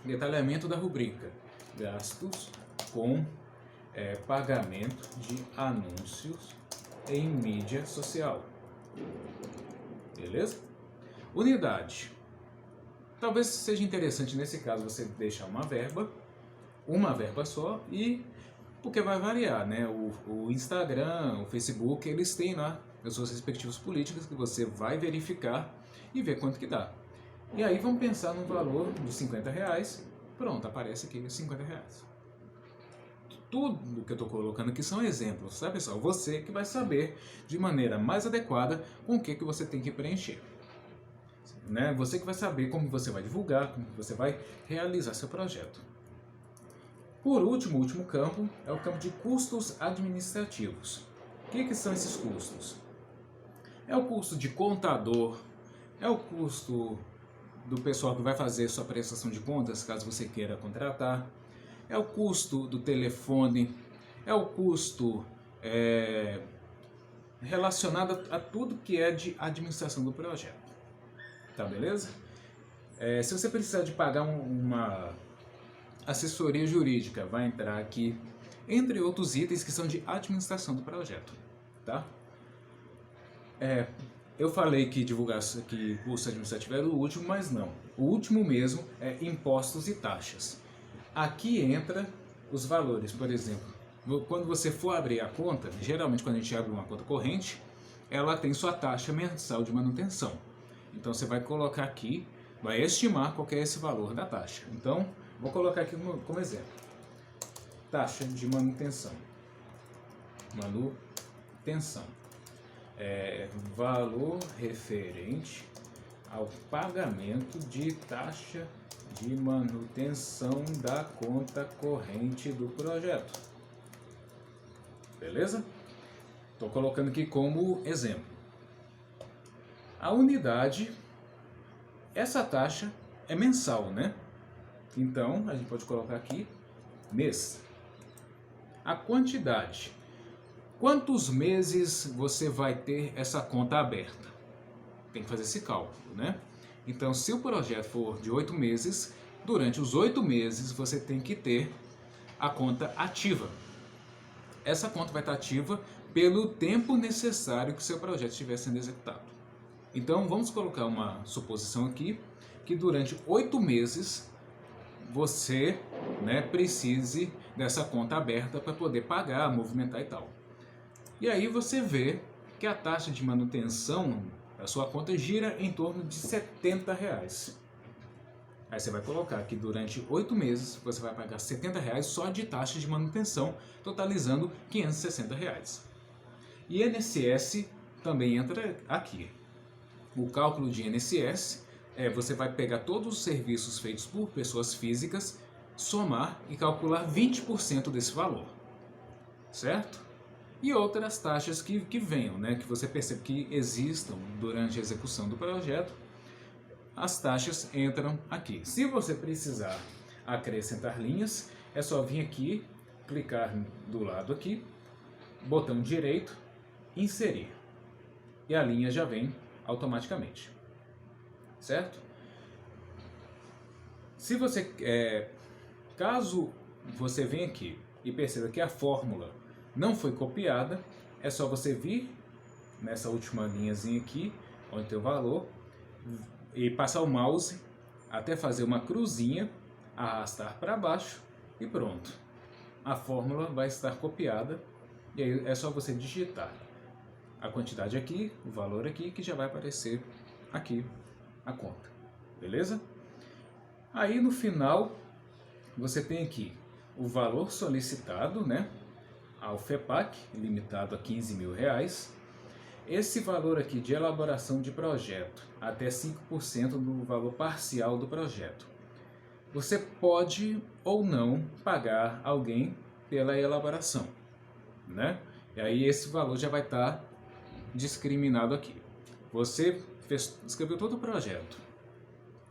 S2: Detalhamento da rubrica, gastos com pagamento de anúncios em mídia social. Beleza? Unidade. Talvez seja interessante nesse caso você deixar uma verba só, e porque vai variar, né? O Instagram, o Facebook, eles têm lá as suas respectivas políticas que você vai verificar e ver quanto que dá. E aí vamos pensar no valor de R$50 Pronto, aparece aqui R$50. Tudo que eu estou colocando aqui são exemplos, tá, pessoal? Você que vai saber de maneira mais adequada com o que você tem que preencher. Né? Você que vai saber como você vai divulgar, como você vai realizar seu projeto. Por último, o último campo é o campo de custos administrativos. O que são esses custos? É o custo de contador, é o custo do pessoal que vai fazer sua prestação de contas, caso você queira contratar, é o custo do telefone, é o custo relacionado a tudo que é de administração do projeto. Tá, beleza? Se você precisar de pagar uma assessoria jurídica, vai entrar aqui, entre outros itens que são de administração do projeto, tá? Eu falei que que custo administrativo era o último, mas não. O último mesmo é impostos e taxas. Aqui entra os valores, por exemplo, quando você for abrir a conta, geralmente quando a gente abre uma conta corrente, ela tem sua taxa mensal de manutenção. Então você vai colocar aqui, vai estimar qual que é esse valor da taxa. Então, vou colocar aqui como exemplo. Taxa de manutenção. Manutenção. Valor referente ao pagamento de taxa de manutenção da conta corrente do projeto. Beleza? Estou colocando aqui como exemplo. A unidade, essa taxa é mensal, né? Então, a gente pode colocar aqui mês. A quantidade. Quantos meses você vai ter essa conta aberta? Tem que fazer esse cálculo, né? Então, se o projeto for de 8 meses, durante os 8 meses você tem que ter a conta ativa. Essa conta vai estar ativa pelo tempo necessário que o seu projeto estiver sendo executado. Então, vamos colocar uma suposição aqui, que durante 8 meses você precise dessa conta aberta para poder pagar, movimentar e tal. E aí você vê que a taxa de manutenção da sua conta gira em torno de R$70. Aí você vai colocar que durante 8 meses você vai pagar R$70 só de taxa de manutenção, totalizando R$560. E INSS também entra aqui. O cálculo de INSS você vai pegar todos os serviços feitos por pessoas físicas, somar e calcular 20% desse valor, certo? E outras taxas que venham, que você percebe que existam durante a execução do projeto, as taxas entram aqui. Se você precisar acrescentar linhas, é só vir aqui, clicar do lado aqui, botão direito, inserir. E a linha já vem automaticamente, certo? Se você, caso você venha aqui e perceba que a fórmula não foi copiada, é só você vir nessa última linhazinha aqui, onde tem o valor, e passar o mouse até fazer uma cruzinha, arrastar para baixo e pronto. A fórmula vai estar copiada e aí é só você digitar a quantidade aqui, o valor aqui, que já vai aparecer aqui a conta. Beleza? Aí no final você tem aqui o valor solicitado, ao FEPAC, limitado a R$15.000. Esse valor aqui de elaboração de projeto, até 5% do valor parcial do projeto. Você pode ou não pagar alguém pela elaboração, E aí esse valor já vai estar discriminado aqui. Você escreveu todo o projeto.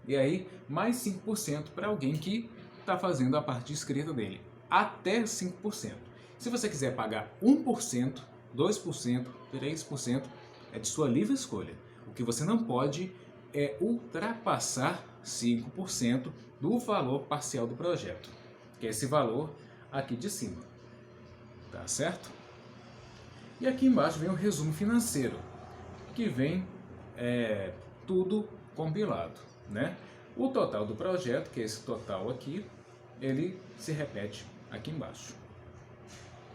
S2: E aí, mais 5% para alguém que está fazendo a parte de escrita dele. Até 5%. Se você quiser pagar 1%, 2%, 3%, é de sua livre escolha. O que você não pode é ultrapassar 5% do valor parcial do projeto, que é esse valor aqui de cima. Tá certo? E aqui embaixo vem o resumo financeiro, que vem tudo compilado, O total do projeto, que é esse total aqui, ele se repete aqui embaixo.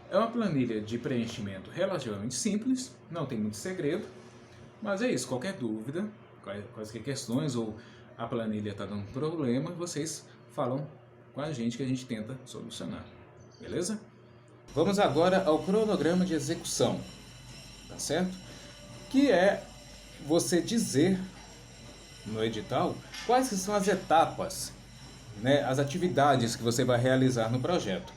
S2: É uma planilha de preenchimento relativamente simples, não tem muito segredo, mas é isso. Qualquer dúvida, quaisquer questões ou a planilha está dando problema, vocês falam com a gente que a gente tenta solucionar. Beleza? Vamos agora ao cronograma de execução, tá certo? Que é você dizer no edital quais são as etapas, né, as atividades que você vai realizar no projeto.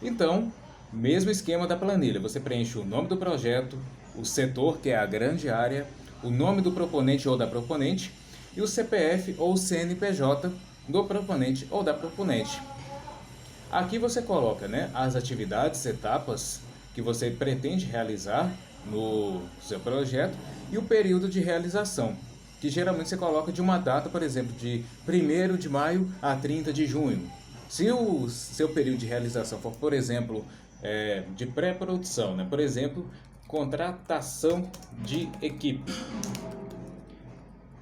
S2: Então, mesmo esquema da planilha, você preenche o nome do projeto, o setor, que é a grande área, o nome do proponente ou da proponente e o CPF ou CNPJ do proponente ou da proponente. Aqui você coloca, né, as atividades, etapas que você pretende realizar no seu projeto e o período de realização, que geralmente você coloca de uma data, por exemplo, de 1º de maio a 30 de junho. Se o seu período de realização for, por exemplo, de pré-produção, né, por exemplo, contratação de equipe.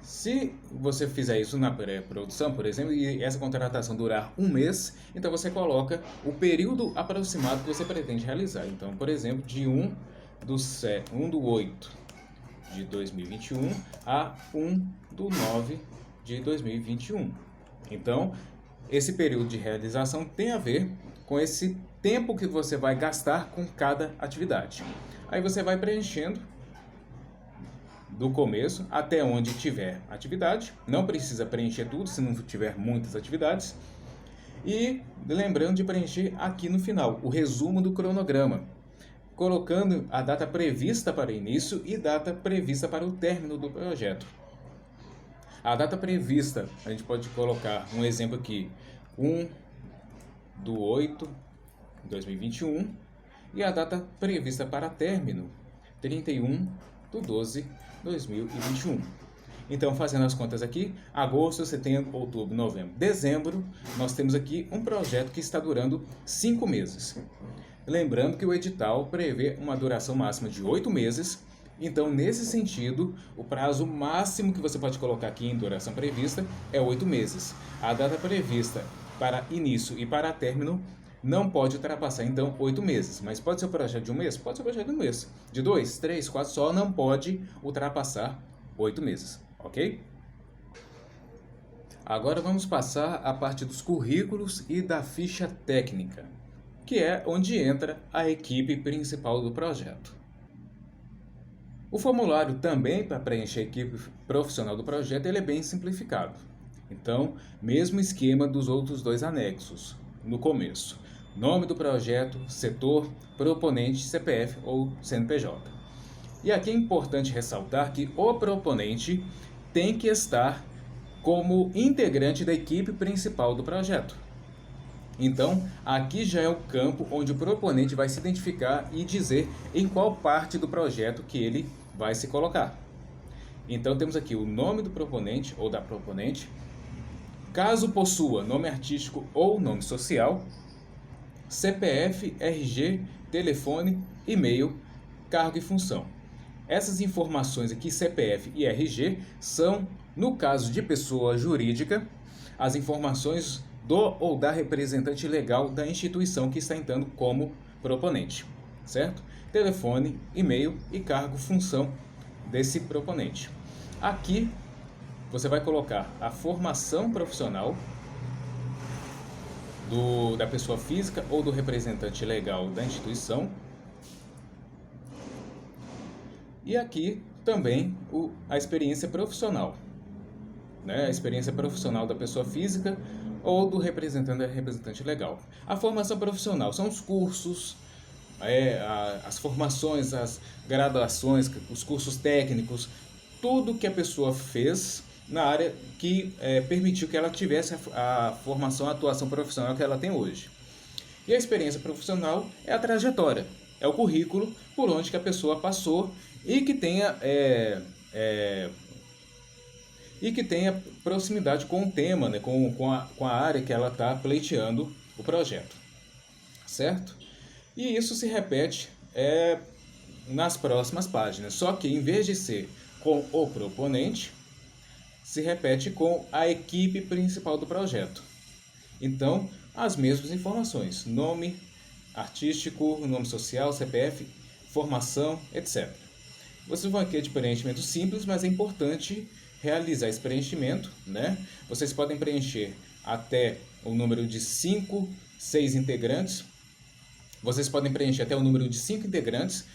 S2: Se você fizer isso na pré-produção, por exemplo, e essa contratação durar um mês, então você coloca o período aproximado que você pretende realizar. Então, por exemplo, de 1/8 de 2021 a 1/9 de 2021. Então, esse período de realização tem a ver com esse tempo que você vai gastar com cada atividade. Aí você vai preenchendo do começo até onde tiver atividade. Não precisa preencher tudo se não tiver muitas atividades. E lembrando de preencher aqui no final o resumo do cronograma, colocando a data prevista para o início e data prevista para o término do projeto. A data prevista, a gente pode colocar um exemplo aqui, 1/8/2021, e a data prevista para término, 31/12/2021. Então, fazendo as contas aqui, agosto, setembro, outubro, novembro, dezembro, nós temos aqui um projeto que está durando 5 meses. Lembrando que o edital prevê uma duração máxima de 8 meses, então, nesse sentido, o prazo máximo que você pode colocar aqui em duração prevista é 8 meses. A data prevista para início e para término não pode ultrapassar, então, 8 meses. Mas pode ser um projeto de um mês? Pode ser um projeto de um mês. De 2, 3, 4, só não pode ultrapassar 8 meses, ok? Agora vamos passar a parte dos currículos e da ficha técnica, que é onde entra a equipe principal do projeto. O formulário também para preencher a equipe profissional do projeto ele é bem simplificado. Então, mesmo esquema dos outros 2 anexos no começo. Nome do projeto, setor, proponente, CPF ou CNPJ. E aqui é importante ressaltar que o proponente tem que estar como integrante da equipe principal do projeto. Então, aqui já é o campo onde o proponente vai se identificar e dizer em qual parte do projeto que ele vai se colocar. Então, temos aqui o nome do proponente ou da proponente, caso possua nome artístico ou nome social, CPF, RG, telefone, e-mail, cargo e função. Essas informações aqui, CPF e RG, são, no caso de pessoa jurídica, as informações do ou da representante legal da instituição que está entrando como proponente, certo? Telefone, e-mail e cargo, função desse proponente. Aqui você vai colocar a formação profissional da pessoa física ou do representante legal da instituição. E aqui também a experiência profissional, né? A experiência profissional da pessoa física ou do representante legal. A formação profissional são os cursos, as formações, as graduações, os cursos técnicos, tudo que a pessoa fez na área que permitiu que ela tivesse a formação, a atuação profissional que ela tem hoje. E a experiência profissional é a trajetória, é o currículo por onde que a pessoa passou e que tenha proximidade com o tema, né, com a área que ela está pleiteando o projeto, certo? E isso se repete nas próximas páginas, só que em vez de ser com o proponente, se repete com a equipe principal do projeto. Então, as mesmas informações, nome artístico, nome social, CPF, formação, etc. Vocês vão aqui de preenchimento simples, mas é importante realizar esse preenchimento, né? Vocês podem preencher até o número de 5, 6 integrantes. Vocês podem preencher até o número de 5 integrantes,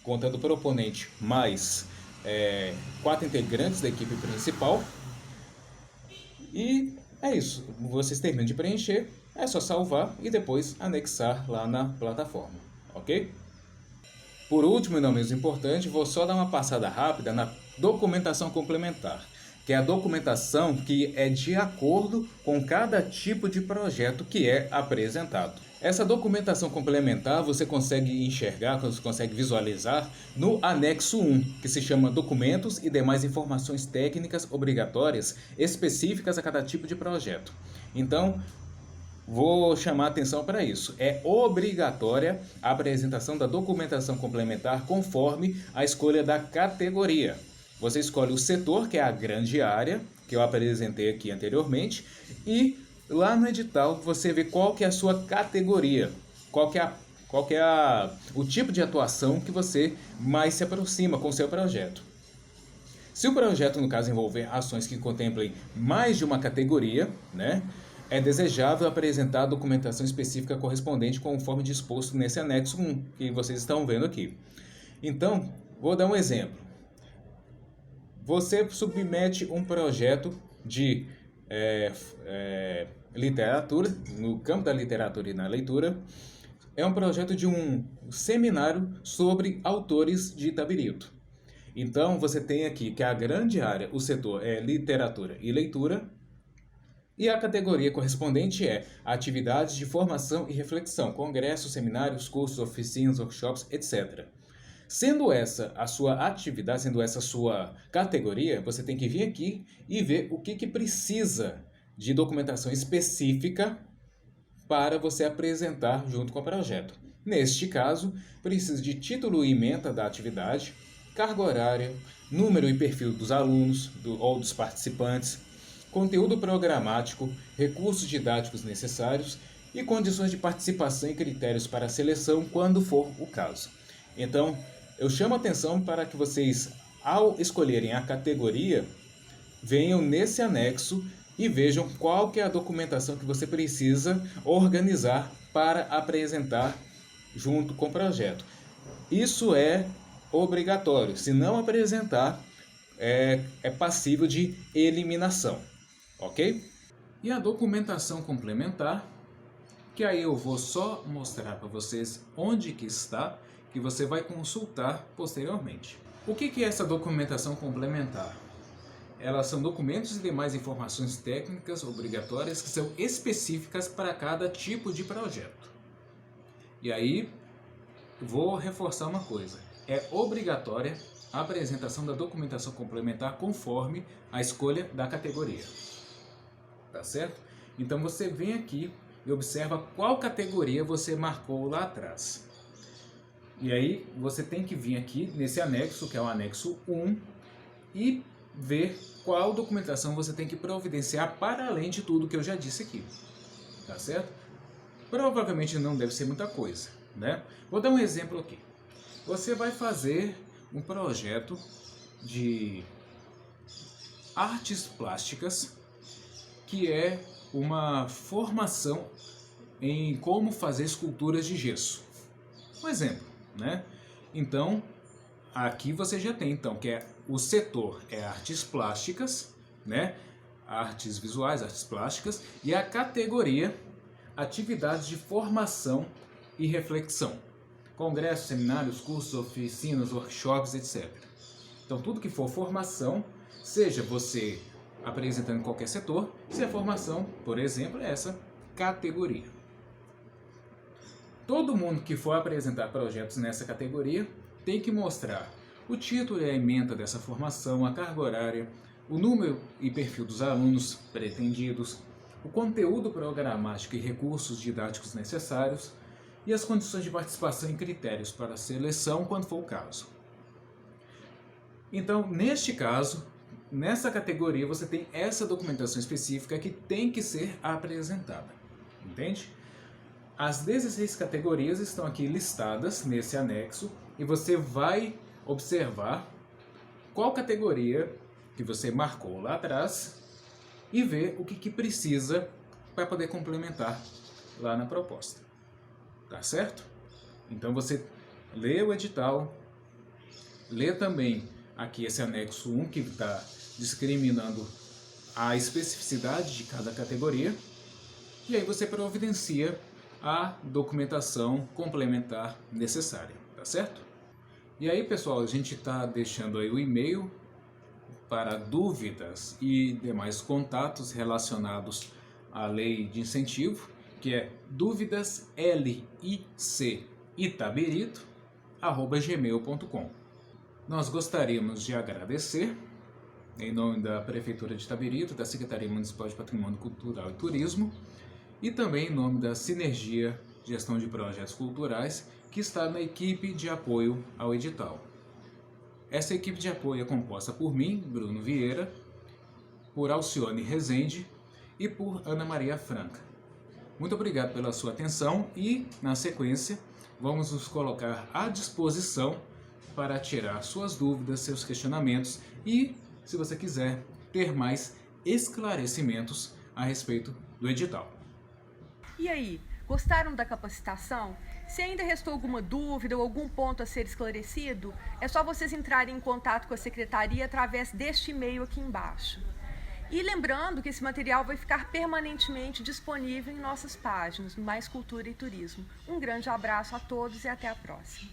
S2: contando o proponente mais 4 integrantes da equipe principal. E é isso. Vocês terminam de preencher, é só salvar e depois anexar lá na plataforma, ok? Por último e não menos importante, vou só dar uma passada rápida na documentação complementar, que é a documentação que é de acordo com cada tipo de projeto que é apresentado. Essa documentação complementar você consegue enxergar, você consegue visualizar no anexo 1, que se chama Documentos e demais informações técnicas obrigatórias específicas a cada tipo de projeto. Então, vou chamar a atenção para isso. É obrigatória a apresentação da documentação complementar conforme a escolha da categoria. Você escolhe o setor, que é a grande área, que eu apresentei aqui anteriormente, e lá no edital você vê qual que é a sua categoria, qual que é o tipo de atuação que você mais se aproxima com o seu projeto. Se o projeto, no caso, envolver ações que contemplem mais de uma categoria, né, é desejável apresentar a documentação específica correspondente conforme disposto nesse anexo 1, que vocês estão vendo aqui. Então, vou dar um exemplo. Você submete um projeto de literatura, no campo da literatura e na leitura. É um projeto de um seminário sobre autores de Itabirito. Então, você tem aqui que a grande área, o setor é literatura e leitura, e a categoria correspondente é atividades de formação e reflexão, congressos, seminários, cursos, oficinas, workshops, etc. Sendo essa a sua atividade, sendo essa a sua categoria, você tem que vir aqui e ver o que precisa de documentação específica para você apresentar junto com o projeto. Neste caso, precisa de título e ementa da atividade, carga horária, número e perfil dos alunos ou dos participantes, conteúdo programático, recursos didáticos necessários e condições de participação e critérios para a seleção, quando for o caso. Então, eu chamo a atenção para que vocês, ao escolherem a categoria, venham nesse anexo e vejam qual que é a documentação que você precisa organizar para apresentar junto com o projeto. Isso é obrigatório. Se não apresentar, é passível de eliminação, ok? E a documentação complementar, que aí eu vou só mostrar para vocês onde que está, que você vai consultar posteriormente. O que é essa documentação complementar? Elas são documentos e demais informações técnicas obrigatórias que são específicas para cada tipo de projeto. E aí, vou reforçar uma coisa. É obrigatória a apresentação da documentação complementar conforme a escolha da categoria. Tá certo? Então você vem aqui e observa qual categoria você marcou lá atrás. E aí você tem que vir aqui nesse anexo, que é o anexo 1, e ver qual documentação você tem que providenciar para além de tudo que eu já disse aqui. Tá certo? Provavelmente não deve ser muita coisa, né? Vou dar um exemplo aqui. Você vai fazer um projeto de artes plásticas, que é uma formação em como fazer esculturas de gesso. Um exemplo, né? Então, aqui você já tem, então, que é o setor é artes plásticas, né? Artes visuais, artes plásticas, e a categoria atividades de formação e reflexão. Congressos, seminários, cursos, oficinas, workshops, etc. Então, tudo que for formação, seja você apresentando em qualquer setor, se a formação, por exemplo, é essa categoria. Todo mundo que for apresentar projetos nessa categoria tem que mostrar o título e a ementa dessa formação, a carga horária, o número e perfil dos alunos pretendidos, o conteúdo programático e recursos didáticos necessários e as condições de participação e critérios para a seleção, quando for o caso. Então, neste caso, nessa categoria você tem essa documentação específica que tem que ser apresentada, entende? As 16 categorias estão aqui listadas nesse anexo e você vai observar qual categoria que você marcou lá atrás e ver o que precisa para poder complementar lá na proposta. Tá certo? Então você lê o edital, lê também aqui esse anexo 1 que está discriminando a especificidade de cada categoria, e aí você providencia a documentação complementar necessária, tá certo? E aí, pessoal, a gente está deixando aí o e-mail para dúvidas e demais contatos relacionados à lei de incentivo, que é dúvidaslicitaberito@gmail.com. Nós gostaríamos de agradecer, em nome da Prefeitura de Itabirito, da Secretaria Municipal de Patrimônio Cultural e Turismo, e também em nome da Sinergia Gestão de Projetos Culturais, que está na equipe de apoio ao edital. Essa equipe de apoio é composta por mim, Bruno Vieira, por Alcione Rezende e por Ana Maria Franca. Muito obrigado pela sua atenção e, na sequência, vamos nos colocar à disposição para tirar suas dúvidas, seus questionamentos e, se você quiser, ter mais esclarecimentos a respeito do edital.
S1: E aí, gostaram da capacitação? Se ainda restou alguma dúvida ou algum ponto a ser esclarecido, é só vocês entrarem em contato com a Secretaria através deste e-mail aqui embaixo. E lembrando que esse material vai ficar permanentemente disponível em nossas páginas, no Mais Cultura e Turismo. Um grande abraço a todos e até a próxima.